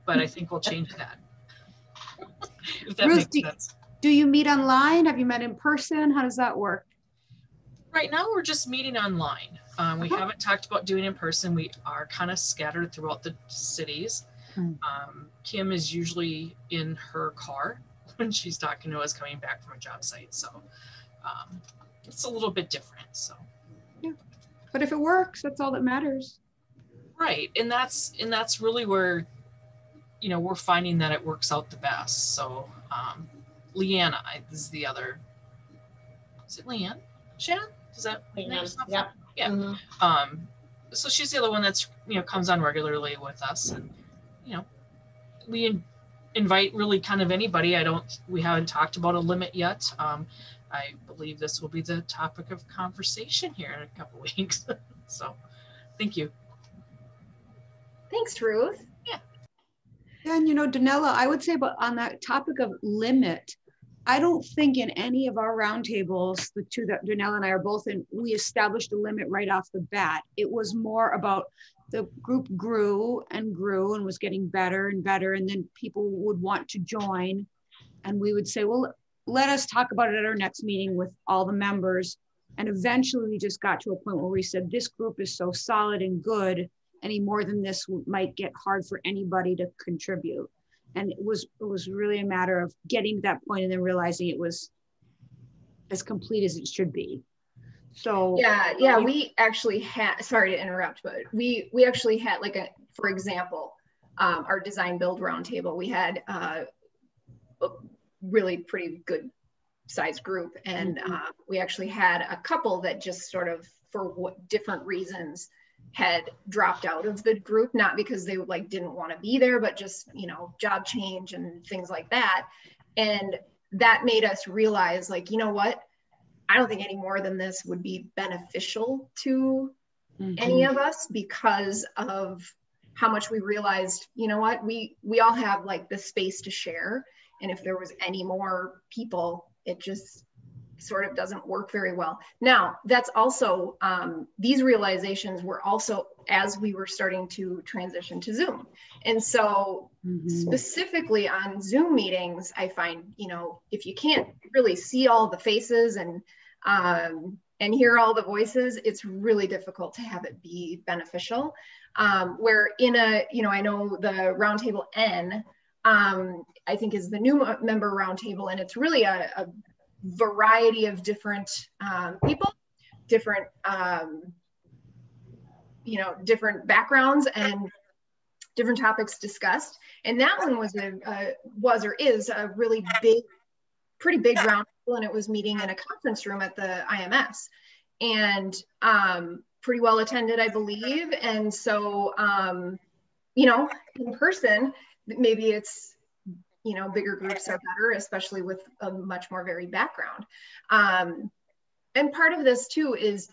Speaker 6: But I think we'll change that. If that
Speaker 1: Ruth,
Speaker 6: makes sense.
Speaker 1: Do you meet online? Have you met in person? How does that work?
Speaker 6: Right now, we're just meeting online. We haven't talked about doing in person. We are kind of scattered throughout the cities. Kim is usually in her car when she's talking to us coming back from a job site. So it's a little bit different. So
Speaker 1: yeah, but if it works, that's all that matters. Right,
Speaker 6: and that's really where we're finding that it works out the best. So Leanna is the other. Is it Leanne? Shannon? Is that?
Speaker 3: Yep.
Speaker 6: Yeah. Mm-hmm. So she's the other one that's comes on regularly with us, and we invite really kind of anybody. We haven't talked about a limit yet. I believe this will be the topic of conversation here in a couple of weeks. So thank you.
Speaker 4: Thanks, Ruth.
Speaker 6: Yeah.
Speaker 1: And you know, Danella, I would say, but on that topic of limit, I don't think in any of our roundtables, the two that Danella and I are both in, we established a limit right off the bat. It was more about the group grew and was getting better and better. And then people would want to join. And we would say, well, let us talk about it at our next meeting with all the members. And eventually we just got to a point where we said, this group is so solid and good, any more than this might get hard for anybody to contribute. And it was really a matter of getting to that point and then realizing it was as complete as it should be. So
Speaker 4: yeah, we actually had, sorry to interrupt, but we actually had, like, for example, our design build roundtable, we had a really pretty good size group, and we actually had a couple that just sort of, for what different reasons, had dropped out of the group, not because they like didn't want to be there, but just, you know, job change and things like that. And that made us realize, like, you know what, I don't think any more than this would be beneficial to any of us, because of how much we realized, you know what, we all have like the space to share. And if there was any more people, it just sort of doesn't work very well. Now, that's also, these realizations were also as we were starting to transition to Zoom. And so specifically on Zoom meetings, I find, you know, if you can't really see all the faces and hear all the voices, it's really difficult to have it be beneficial. Where in a, you know, I know the Roundtable N, I think is the new member roundtable, and it's really a variety of different people, different, you know, different backgrounds and different topics discussed. And that one was or is a really big, pretty big roundtable, and it was meeting in a conference room at the IMS, and pretty well attended, I believe. And so, you know, in person, maybe it's, you know, bigger groups are better, especially with a much more varied background. And part of this too is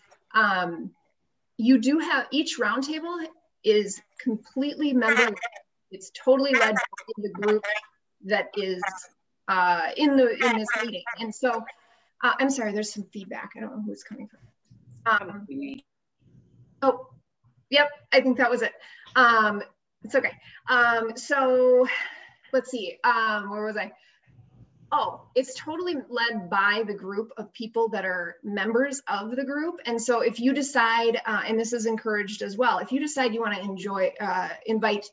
Speaker 4: you do have, each roundtable is completely member, it's totally led by the group that is in this meeting. And so, I'm sorry, there's some feedback. I don't know who it's coming from. Oh, yep, I think that was it. It's okay. So let's see, where was I? Oh, it's totally led by the group of people that are members of the group. And so if you decide, and this is encouraged as well, if you decide you want to invite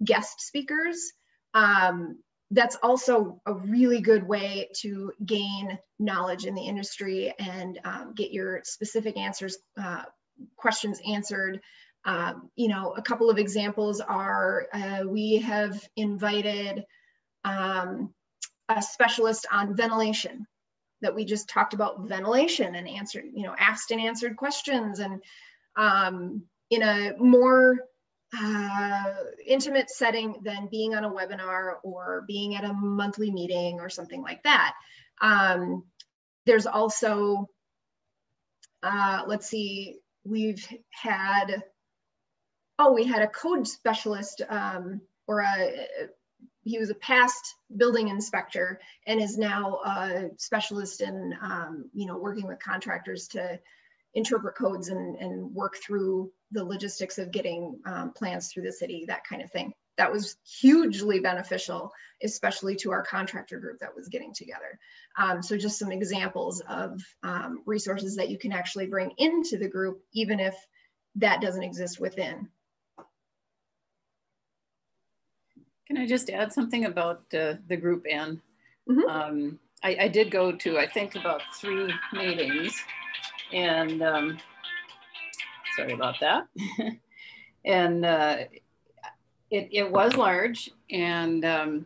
Speaker 4: guest speakers, that's also a really good way to gain knowledge in the industry and get your specific questions answered. You know, a couple of examples are, we have invited a specialist on ventilation, that we just talked about ventilation and answered, you know, asked and answered questions, and in a more intimate setting than being on a webinar or being at a monthly meeting or something like that. There's also, let's see, we've had, we had a code specialist, he was a past building inspector and is now a specialist in, you know, working with contractors to interpret codes and work through the logistics of getting plans through the city, that kind of thing. That was hugely beneficial, especially to our contractor group that was getting together. So just some examples of resources that you can actually bring into the group, even if that doesn't exist within.
Speaker 5: Can I just add something about the group N? I did go to, I think, about 3 meetings, and sorry about that. And it was large, and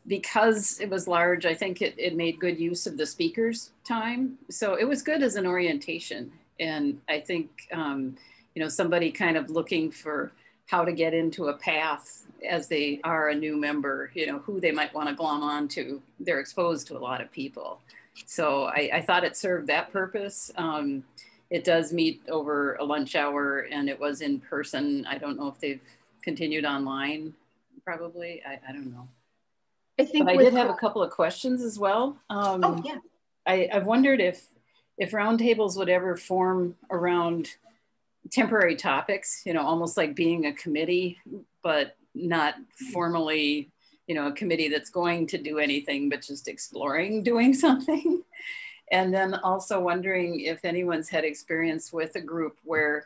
Speaker 5: because it was large, I think it made good use of the speakers' time. So it was good as an orientation. And I think, you know, somebody kind of looking for how to get into a path as they are a new member, you know, who they might want to glom on to. They're exposed to a lot of people. So I thought it served that purpose. it does meet over a lunch hour, and it was in person. I don't know if they've continued online, probably. I don't know.
Speaker 4: I think
Speaker 5: but I did have a couple of questions as well.
Speaker 4: Oh, yeah.
Speaker 5: I've wondered if roundtables would ever form around temporary topics, you know, almost like being a committee, but not formally, you know, a committee that's going to do anything, but just exploring doing something. And then also wondering if anyone's had experience with a group where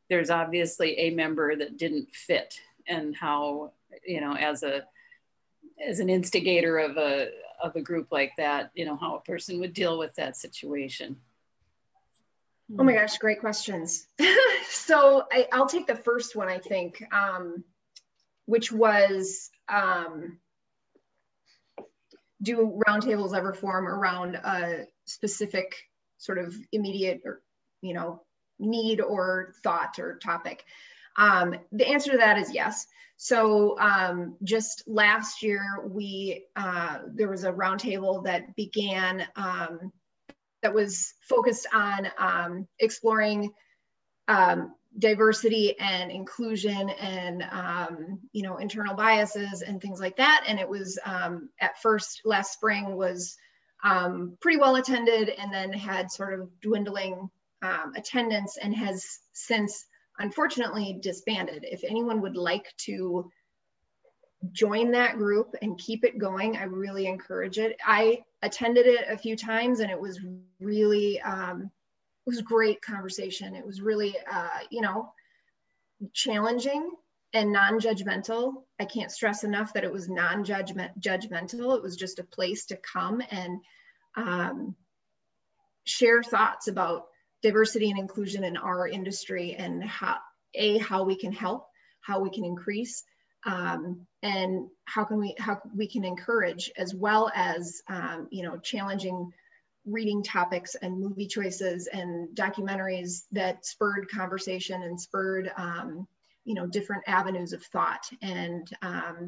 Speaker 5: there's obviously a member that didn't fit, and how, you know, as an instigator of a group like that, you know, how a person would deal with that situation.
Speaker 4: Oh my gosh, great questions. So I'll take the first one, I think, which was, do roundtables ever form around a specific sort of immediate, or, you know, need or thought or topic? The answer to that is yes. So just last year, there was a roundtable that began that was focused on exploring diversity and inclusion and you know, internal biases and things like that. And it was at first last spring was pretty well attended, and then had sort of dwindling attendance, and has since unfortunately disbanded. If anyone would like to join that group and keep it going, I really encourage it. I attended it a few times, and it was really, it was great conversation. It was really, you know, challenging and non-judgmental. I can't stress enough that it was non-judgmental. It was just a place to come and share thoughts about diversity and inclusion in our industry, and how we can help, how we can increase, and how we can encourage, as well as you know, challenging reading topics and movie choices and documentaries that spurred conversation and spurred you know, different avenues of thought, and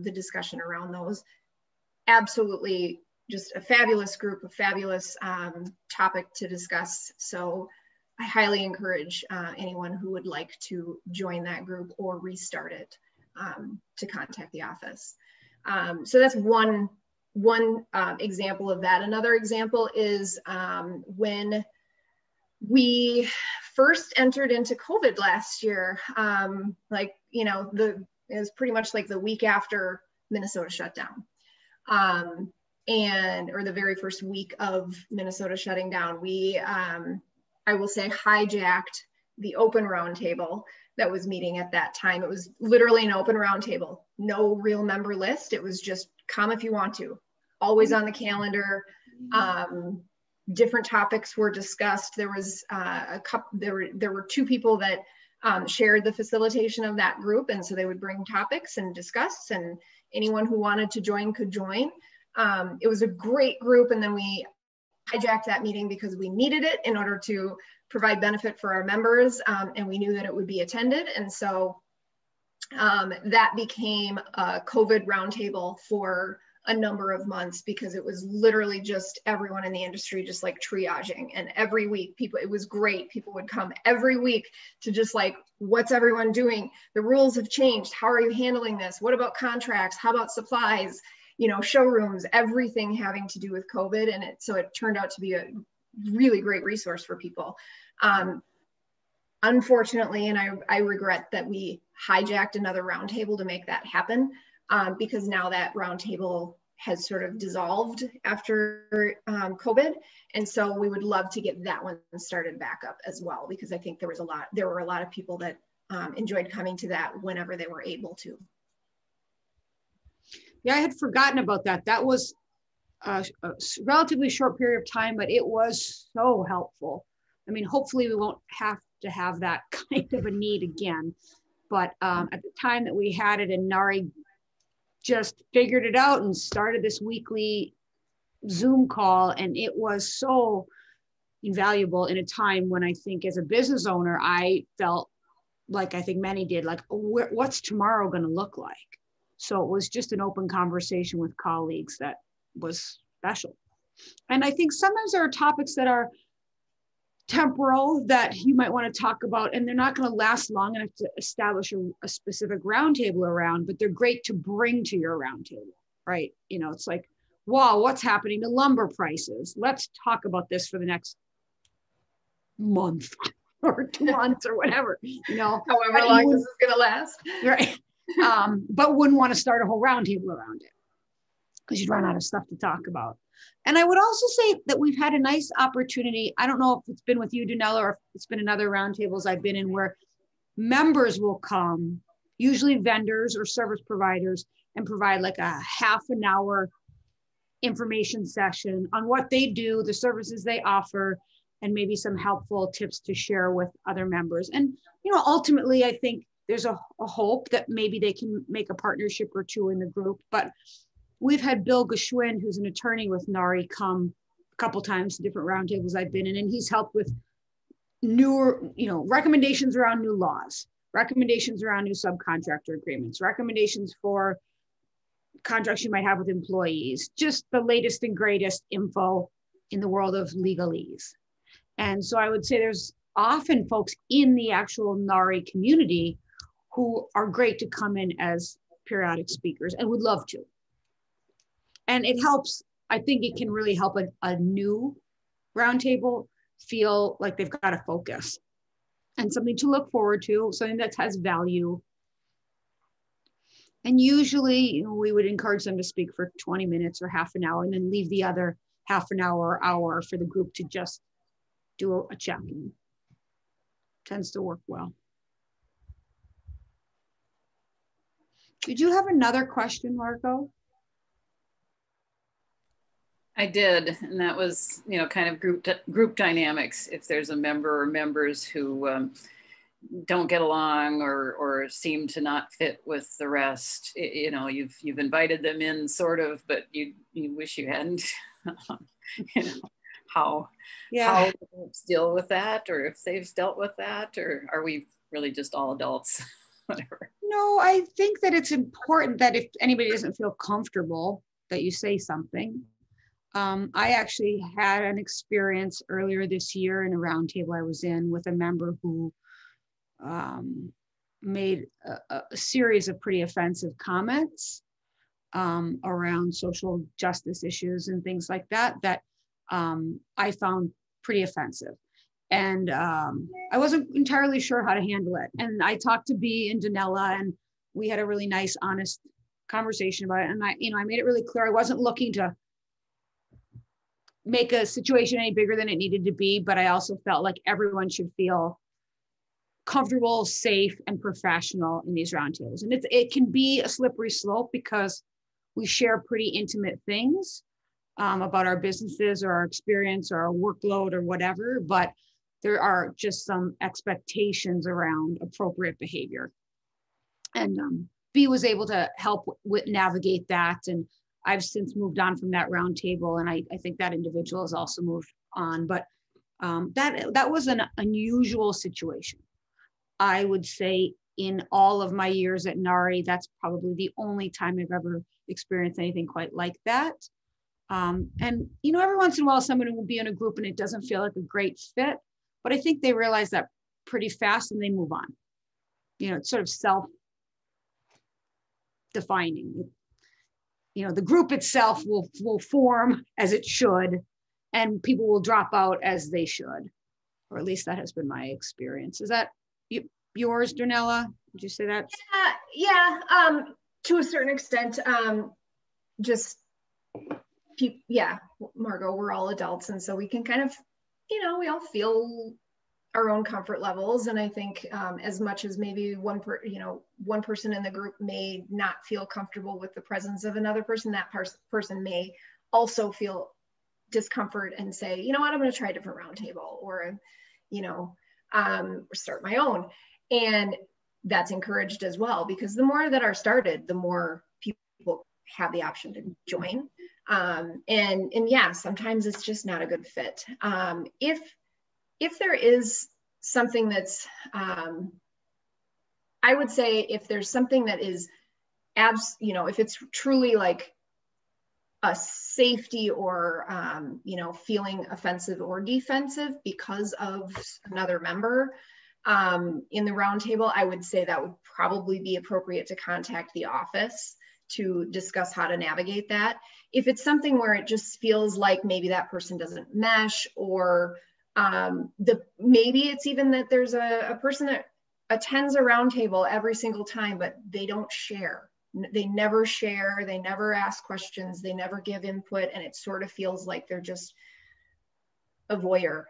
Speaker 4: the discussion around those. Absolutely, just a fabulous group, a fabulous topic to discuss. So I highly encourage anyone who would like to join that group or restart it to contact the office. So that's one example of that. Another example is when we first entered into COVID last year, like, you know, it was pretty much like the week after Minnesota shut down. Or the very first week of Minnesota shutting down, we, I will say, hijacked the open roundtable that was meeting at that time. It was literally an open roundtable, no real member list. It was just come if you want to, always on the calendar. Different topics were discussed. There was there were two people that shared the facilitation of that group, and so they would bring topics and discuss, and anyone who wanted to join could join. It was a great group, and then we hijacked that meeting because we needed it in order to provide benefit for our members, and we knew that it would be attended. And so that became a COVID roundtable for a number of months, because it was literally just everyone in the industry just like triaging. And every week it was great. People would come every week to just like, what's everyone doing? The rules have changed. How are you handling this? What about contracts? How about supplies? You know, showrooms, everything having to do with COVID. And so it turned out to be a really great resource for people. Unfortunately, and I regret that we hijacked another roundtable to make that happen, because now that roundtable has sort of dissolved after COVID. And so we would love to get that one started back up as well, because I think there were a lot of people that enjoyed coming to that whenever they were able to.
Speaker 1: Yeah, I had forgotten about that. That was a relatively short period of time, but it was so helpful. I mean, hopefully we won't have to have that kind of a need again. But at the time that we had it, and NARI just figured it out and started this weekly Zoom call, and it was so invaluable in a time when I think as a business owner, I felt like, I think many did, like, what's tomorrow going to look like? So it was just an open conversation with colleagues that was special. And I think sometimes there are topics that are temporal that you might want to talk about, and they're not going to last long enough to establish a specific roundtable around, but they're great to bring to your roundtable, right? You know, it's like, wow, what's happening to lumber prices? Let's talk about this for the next month or 2 months or whatever, you know.
Speaker 4: However long this is going to last.
Speaker 1: Right. But wouldn't want to start a whole roundtable around it because you'd run out of stuff to talk about. And I would also say that we've had a nice opportunity. I don't know if it's been with you, Donella, or if it's been in other roundtables I've been in, where members will come, usually vendors or service providers, and provide like a half an hour information session on what they do, the services they offer, and maybe some helpful tips to share with other members. And, you know, ultimately, I think there's a hope that maybe they can make a partnership or two in the group. But we've had Bill Geschwind, who's an attorney with NARI, come a couple times to different roundtables I've been in, and he's helped with newer, you know, recommendations around new laws, recommendations around new subcontractor agreements, recommendations for contracts you might have with employees, just the latest and greatest info in the world of legalese. And so I would say there's often folks in the actual NARI community who are great to come in as periodic speakers and would love to. And it helps, I think it can really help a new roundtable feel like they've got a focus and something to look forward to, something that has value. And usually, you know, we would encourage them to speak for 20 minutes or half an hour and then leave the other half an hour or hour for the group to just do a check-in. Tends to work well. Did you have another question, Marco?
Speaker 5: I did, and that was, you know, kind of group dynamics. If there's a member or members who don't get along or seem to not fit with the rest, you know, you've invited them in sort of, but you wish you hadn't. You know, how groups deal with that, or if they've dealt with that, or are we really just all adults? Whatever.
Speaker 1: No, I think that it's important that if anybody doesn't feel comfortable, that you say something. I actually had an experience earlier this year in a roundtable I was in with a member who made a series of pretty offensive comments around social justice issues and things like that, that I found pretty offensive. And I wasn't entirely sure how to handle it. And I talked to Bea and Donella, and we had a really nice, honest conversation about it. And I made it really clear I wasn't looking to make a situation any bigger than it needed to be, but I also felt like everyone should feel comfortable, safe, and professional in these roundtables. And it can be a slippery slope because we share pretty intimate things about our businesses or our experience or our workload or whatever, but there are just some expectations around appropriate behavior. And Bea was able to help navigate that. And I've since moved on from that roundtable, and I think that individual has also moved on. But that was an unusual situation. I would say in all of my years at NARI, that's probably the only time I've ever experienced anything quite like that. And you know, every once in a while, someone will be in a group and it doesn't feel like a great fit, but I think they realize that pretty fast and they move on. You know, it's sort of self-defining. You know, the group itself will form as it should, and people will drop out as they should, or at least that has been my experience. Is that yours, Donella? Would you say that?
Speaker 4: Yeah, to a certain extent. Margot, we're all adults, and so we can kind of, you know, we all feel our own comfort levels. And I think as much as maybe one person in the group may not feel comfortable with the presence of another person, that person may also feel discomfort and say, you know what, I'm going to try a different roundtable, or, you know, start my own. And that's encouraged as well, because the more that are started, the more people have the option to join. And yeah, sometimes it's just not a good fit. If there is something that's, I would say if there's something that is if it's truly like a safety or, you know, feeling offensive or defensive because of another member in the roundtable, I would say that would probably be appropriate to contact the office to discuss how to navigate that. If it's something where it just feels like maybe that person doesn't mesh, or maybe it's even that there's a person that attends a roundtable every single time, but they don't share. They never share, they never ask questions, they never give input, and it sort of feels like they're just a voyeur.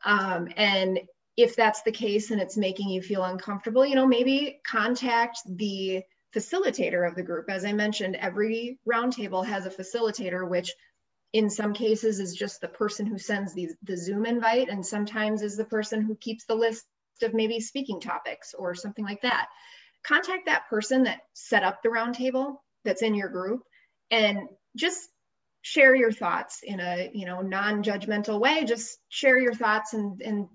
Speaker 4: And if that's the case and it's making you feel uncomfortable, you know, maybe contact the facilitator of the group. As I mentioned, every roundtable has a facilitator, which in some cases is just the person who sends the Zoom invite, and sometimes is the person who keeps the list of maybe speaking topics or something like that. Contact that person that set up the roundtable that's in your group, and just share your thoughts in a, you know, non-judgmental way. Just share your thoughts and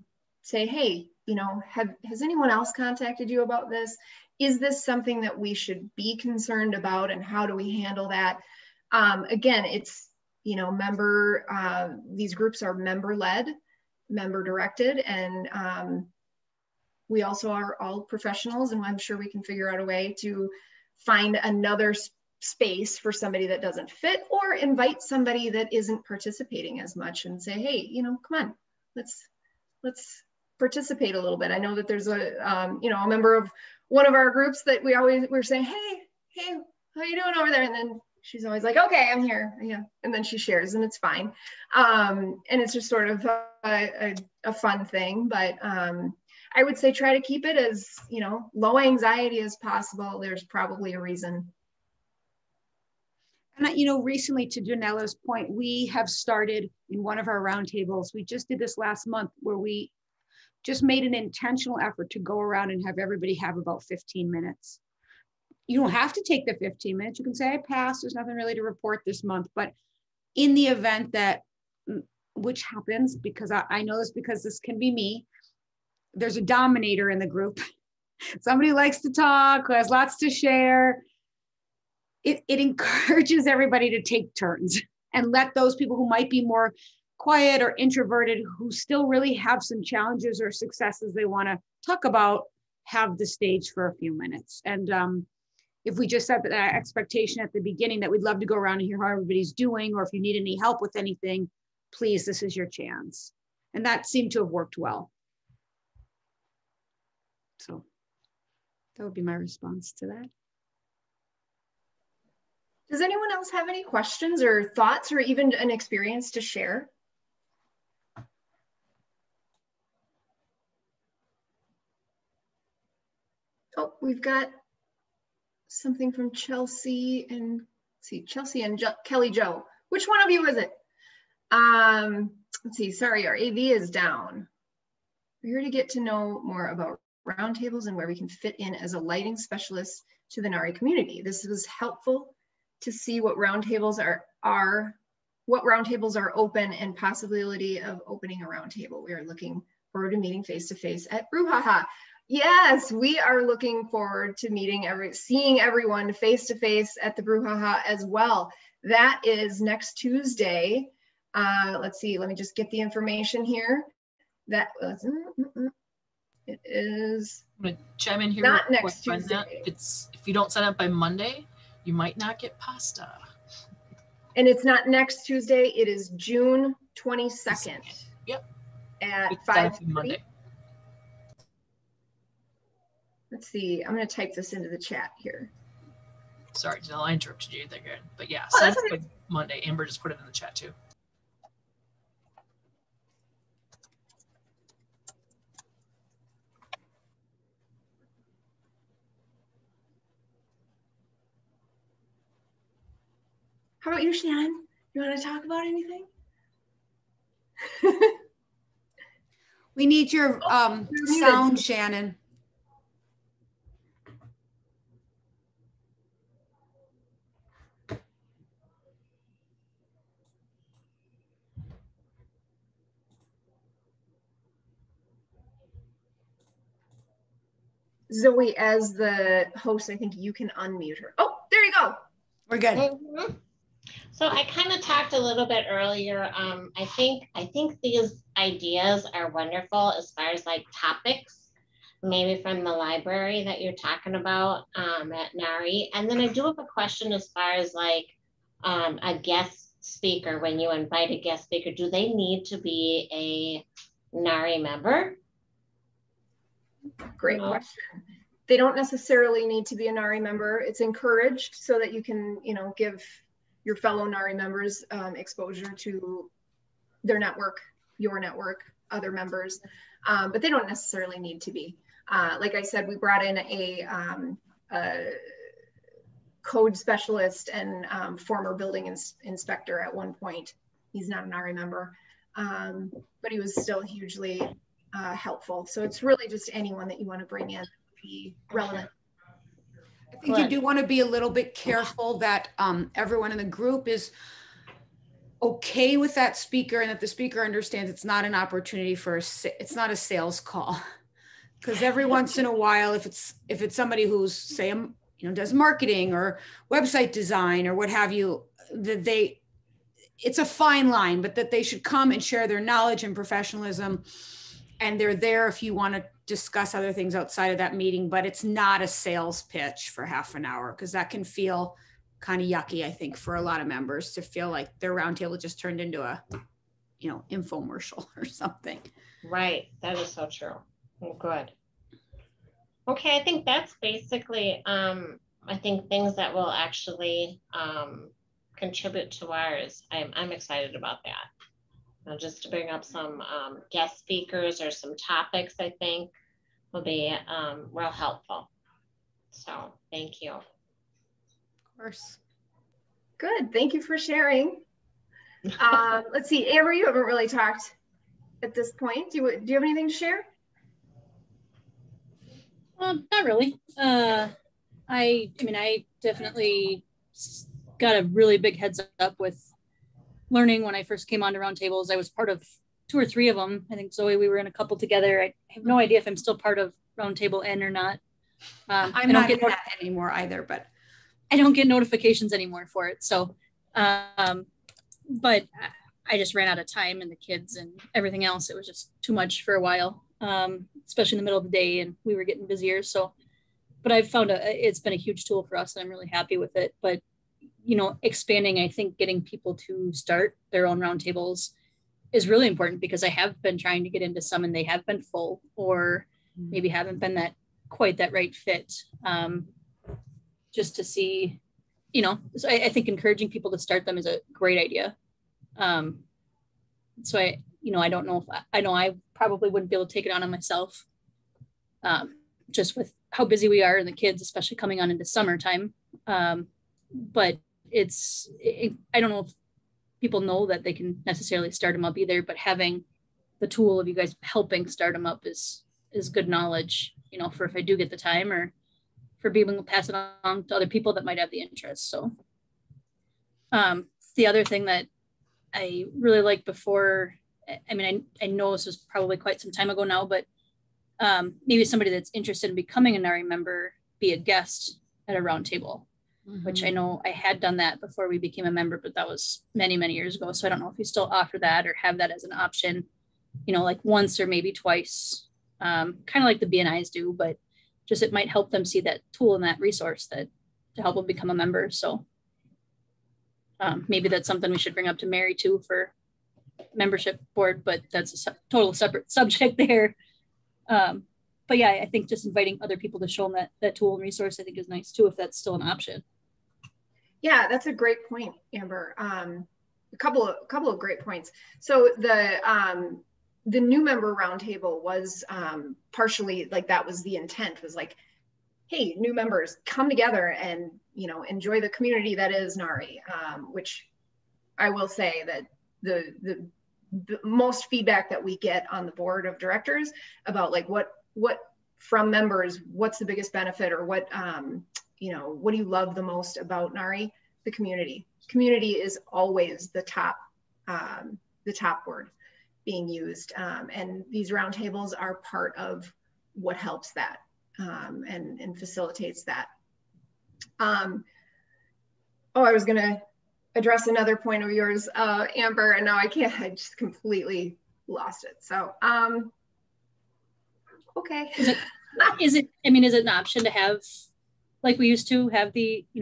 Speaker 4: say, hey, you know, has anyone else contacted you about this? Is this something that we should be concerned about, and how do we handle that? Again, it's, you know, these groups are member-led, member-directed, and we also are all professionals, and I'm sure we can figure out a way to find another space for somebody that doesn't fit, or invite somebody that isn't participating as much and say, hey, you know, come on, let's participate a little bit. I know that there's a, you know, a member of one of our groups that we're saying, hey, how you doing over there? And then she's always like, okay, I'm here. Yeah. And then she shares, and it's fine. And it's just sort of a fun thing, but I would say try to keep it as, you know, low anxiety as possible. There's probably a reason.
Speaker 1: And, you know, recently, to Janella's point, we have started in one of our roundtables. We just did this last month, where we just made an intentional effort to go around and have everybody have about 15 minutes. You don't have to take the 15 minutes. You can say, I passed, there's nothing really to report this month. But in the event that, which happens, because I know this because this can be me, there's a dominator in the group. Somebody who likes to talk, who has lots to share. It encourages everybody to take turns and let those people who might be more quiet or introverted, who still really have some challenges or successes they want to talk about, have the stage for a few minutes. And if we just set that expectation at the beginning that we'd love to go around and hear how everybody's doing, or if you need any help with anything, please, this is your chance. And that seemed to have worked well. So that would be my response to that.
Speaker 4: Does anyone else have any questions or thoughts, or even an experience to share? Oh, we've got something from Chelsea and, let's see, Chelsea and Kelly Jo. Which one of you is it? Let's see, sorry, our AV is down. We're here to get to know more about roundtables and where we can fit in as a lighting specialist to the NARI community. This was helpful to see what roundtables are open, and possibility of opening a roundtable. We are looking forward to meeting face-to-face at Brouhaha. Yes, we are looking forward to seeing everyone face-to-face at the Brouhaha as well. That is next Tuesday. Let's see, let me just get the information here. That was, it is.
Speaker 6: I'm gonna chime in here.
Speaker 4: Not next Tuesday.
Speaker 6: If you don't sign up by Monday, you might not get pasta.
Speaker 4: And it's not next Tuesday, it is June 22nd.
Speaker 6: Yep.
Speaker 4: At 5
Speaker 6: Monday.
Speaker 4: Let's see, I'm gonna type this into the chat here.
Speaker 6: Sorry, Janelle, I interrupted you there, but yeah,
Speaker 4: oh,
Speaker 6: sign up by Monday. Amber just put it in the chat too.
Speaker 4: How about you, Shannon? You want to talk about anything?
Speaker 1: We need your sound, Shannon.
Speaker 4: Zoe, as the host, I think you can unmute her. Oh, there you go.
Speaker 1: We're good.
Speaker 3: So I kind of talked a little bit earlier. I think these ideas are wonderful as far as like topics, maybe from the library that you're talking about at NARI. And then I do have a question as far as like a guest speaker. When you invite a guest speaker, do they need to be a NARI member?
Speaker 4: Great question. They don't necessarily need to be a NARI member. It's encouraged so that you can, you know, give your fellow NARI members exposure to their network, your network, other members, but they don't necessarily need to be. Like I said, we brought in a code specialist and former building inspector at one point. He's not a NARI member, but he was still hugely helpful. So it's really just anyone that you want to bring in to be relevant.
Speaker 1: I think you do want to be a little bit careful that everyone in the group is okay with that speaker and that the speaker understands it's not an opportunity for it's not a sales call. Because every once in a while, if it's somebody who's, say, you know, does marketing or website design or what have you, that it's a fine line, but that they should come and share their knowledge and professionalism. And they're there if you want to discuss other things outside of that meeting, but it's not a sales pitch for half an hour, because that can feel kind of yucky, I think, for a lot of members to feel like their roundtable just turned into a, you know, infomercial or something.
Speaker 3: Right. That is so true. Good. Okay, I think that's basically, I think things that will actually contribute to ours. I'm excited about that. Now, just to bring up some guest speakers or some topics, I think will be real helpful. So thank you.
Speaker 1: Of course.
Speaker 4: Good, thank you for sharing. Let's see, Amber, you haven't really talked at this point. Do you have anything to share?
Speaker 7: Not really. I mean, I definitely got a really big heads up with learning when I first came onto roundtables. I was part of 2 or 3 of them. I think, Zoe, we were in a couple together. I have no idea if I'm still part of Roundtable N or not.
Speaker 1: I'm not in that anymore either, but
Speaker 7: I don't get notifications anymore for it. So, but I just ran out of time, and the kids and everything else. It was just too much for a while, especially in the middle of the day, and we were getting busier. So, but I've found it's been a huge tool for us, and I'm really happy with it. But, you know, expanding, I think getting people to start their own roundtables is really important, because I have been trying to get into some and they have been full, or maybe haven't been quite that right fit. Just to see, you know, so I think encouraging people to start them is a great idea. So I don't know if I probably wouldn't be able to take it on myself, just with how busy we are and the kids, especially coming on into summertime. But I don't know if people know that they can necessarily start them up either, but having the tool of you guys helping start them up is good knowledge, you know, for if I do get the time, or for being able to pass it on to other people that might have the interest. So the other thing that I really liked before, I mean, I know this was probably quite some time ago now, but maybe somebody that's interested in becoming a NARI member be a guest at a roundtable, which I know I had done that before we became a member, but that was many, many years ago. So I don't know if you still offer that or have that as an option, you know, like once or maybe twice, kind of like the BNIs do, but just it might help them see that tool and that resource to help them become a member. So maybe that's something we should bring up to Mary too for membership board, but that's a total separate subject there. But yeah, I think just inviting other people to show them that tool and resource, I think is nice too, if that's still an option.
Speaker 4: Yeah, that's a great point, Amber. A couple of great points. So the new member roundtable was partially like, that was the intent, was like, hey, new members, come together and, you know, enjoy the community that is NARI, which I will say that the most feedback that we get on the board of directors about like what from members, what's the biggest benefit, or what, you know, what do you love the most about NARI? The community. Community is always the top word being used. And these roundtables are part of what helps that and facilitates that. I was gonna address another point of yours, Amber, and now I just completely lost it. So, okay.
Speaker 7: Is it, I mean, is it an option to have, like we used to have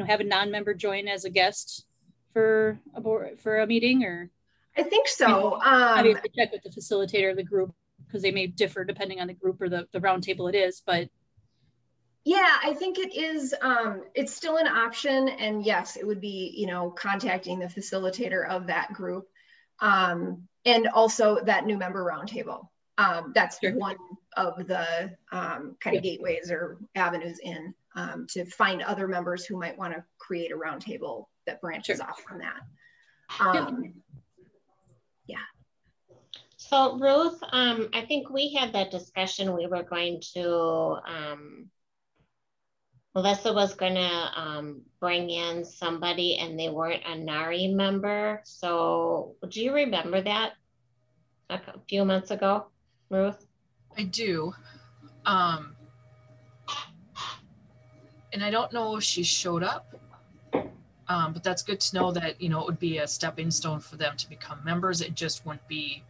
Speaker 7: have a non-member join as a guest for a meeting, or?
Speaker 4: I think so.
Speaker 7: Obviously check with the facilitator of the group, because they may differ depending on the group or the roundtable it is, but.
Speaker 4: Yeah, I think it is, it's still an option, and yes, it would be, contacting the facilitator of that group, and also that new member roundtable. That's sure. One of the kind of gateways or avenues in to find other members who might want to create a roundtable that branches sure. off from that. Yeah.
Speaker 3: So Ruth, I think we had that discussion. We were going to, Melissa was going to bring in somebody, and they weren't a NARI member. So do you remember that a few months ago, Ruth?
Speaker 6: I do. And I don't know if she showed up, but that's good to know that, it would be a stepping stone for them to become members. It just wouldn't be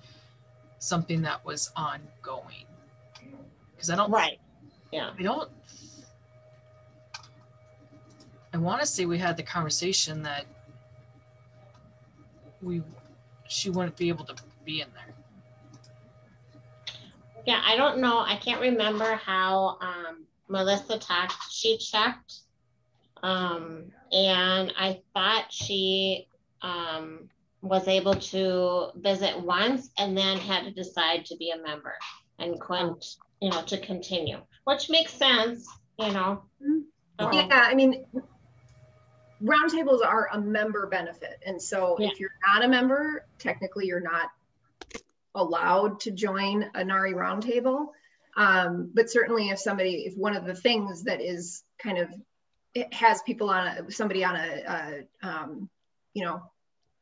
Speaker 6: something that was ongoing. Because I don't,
Speaker 3: right. Yeah.
Speaker 6: I want to say we had the conversation that she wouldn't be able to be in there.
Speaker 3: Yeah, I don't know. I can't remember how Melissa talked. She checked, and I thought she was able to visit once and then had to decide to be a member and couldn't, to continue, which makes sense,
Speaker 4: Yeah, I mean, roundtables are a member benefit. And so if you're not a member, technically you're not allowed to join a NARI roundtable. But certainly if one of the things that is kind of, it has people on somebody on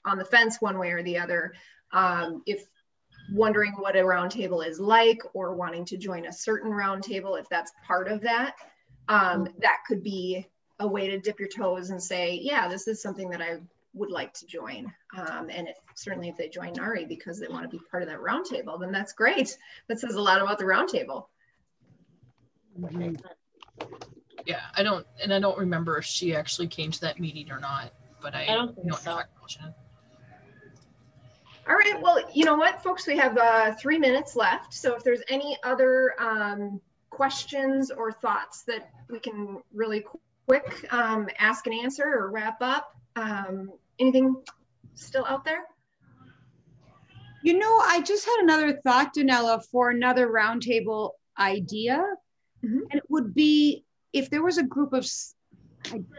Speaker 4: on the fence one way or the other, if wondering what a roundtable is like or wanting to join a certain roundtable, if that's part of that, that could be a way to dip your toes and say, yeah, this is something that I would like to join. And certainly if they join NARI because they want to be part of that roundtable, then that's great. That says a lot about the roundtable.
Speaker 6: Yeah, I don't remember if she actually came to that meeting or not, but I
Speaker 3: don't think so.
Speaker 4: All right, well, you know what, folks, we have 3 minutes left. So if there's any other questions or thoughts that we can really quick ask and answer or wrap up, anything still out there?
Speaker 1: I just had another thought, Danella, for another roundtable idea. And it would be if there was a group of,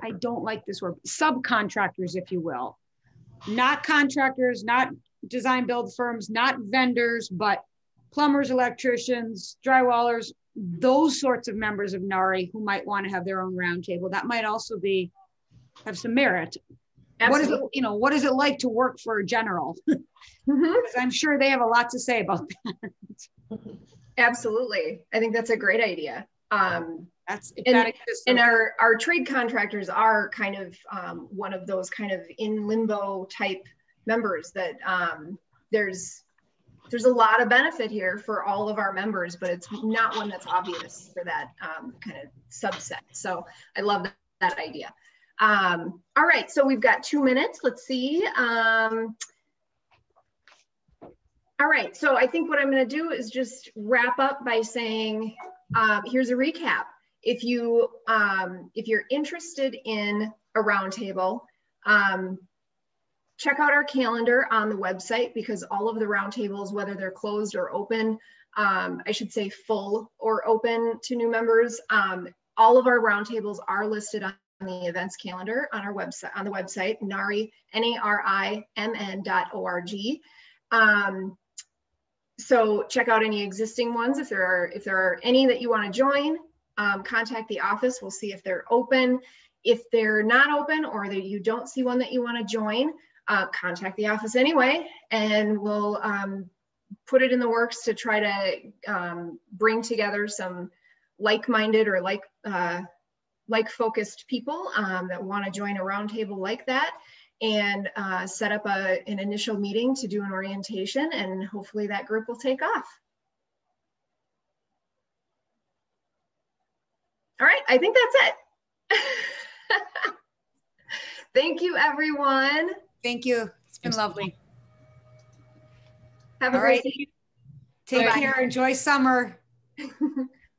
Speaker 1: I don't like this word, subcontractors, if you will, not contractors, not design build firms, not vendors, but plumbers, electricians, drywallers, those sorts of members of NARI who might want to have their own roundtable. That might also have some merit. Absolutely. What is it like to work for a general? I'm sure they have a lot to say about that.
Speaker 4: Absolutely. I think that's a great idea. And our trade contractors are kind of one of those kind of in limbo type members that there's a lot of benefit here for all of our members, but it's not one that's obvious for that kind of subset. So I love that idea. All right, so we've got 2 minutes. Let's see. All right, so I think what I'm going to do is just wrap up by saying, here's a recap. If you're interested in a roundtable, check out our calendar on the website, because all of the roundtables, whether they're closed or open, I should say full or open to new members, all of our roundtables are listed on the events calendar on our website, NARI, NARI-MN.org. So check out any existing ones. If there are any that you want to join, contact the office. We'll see if they're open. If they're not open or that you don't see one that you want to join, contact the office anyway, and we'll put it in the works to try to bring together some like-minded or like-focused people that want to join a roundtable like that. and set up an initial meeting to do an orientation, and hopefully that group will take off. All right, I think that's it. Thank you, everyone.
Speaker 1: Thank you. It's been lovely.
Speaker 4: Have a great day.
Speaker 1: Take care. Enjoy summer.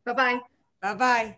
Speaker 4: Bye-bye.
Speaker 1: Bye-bye.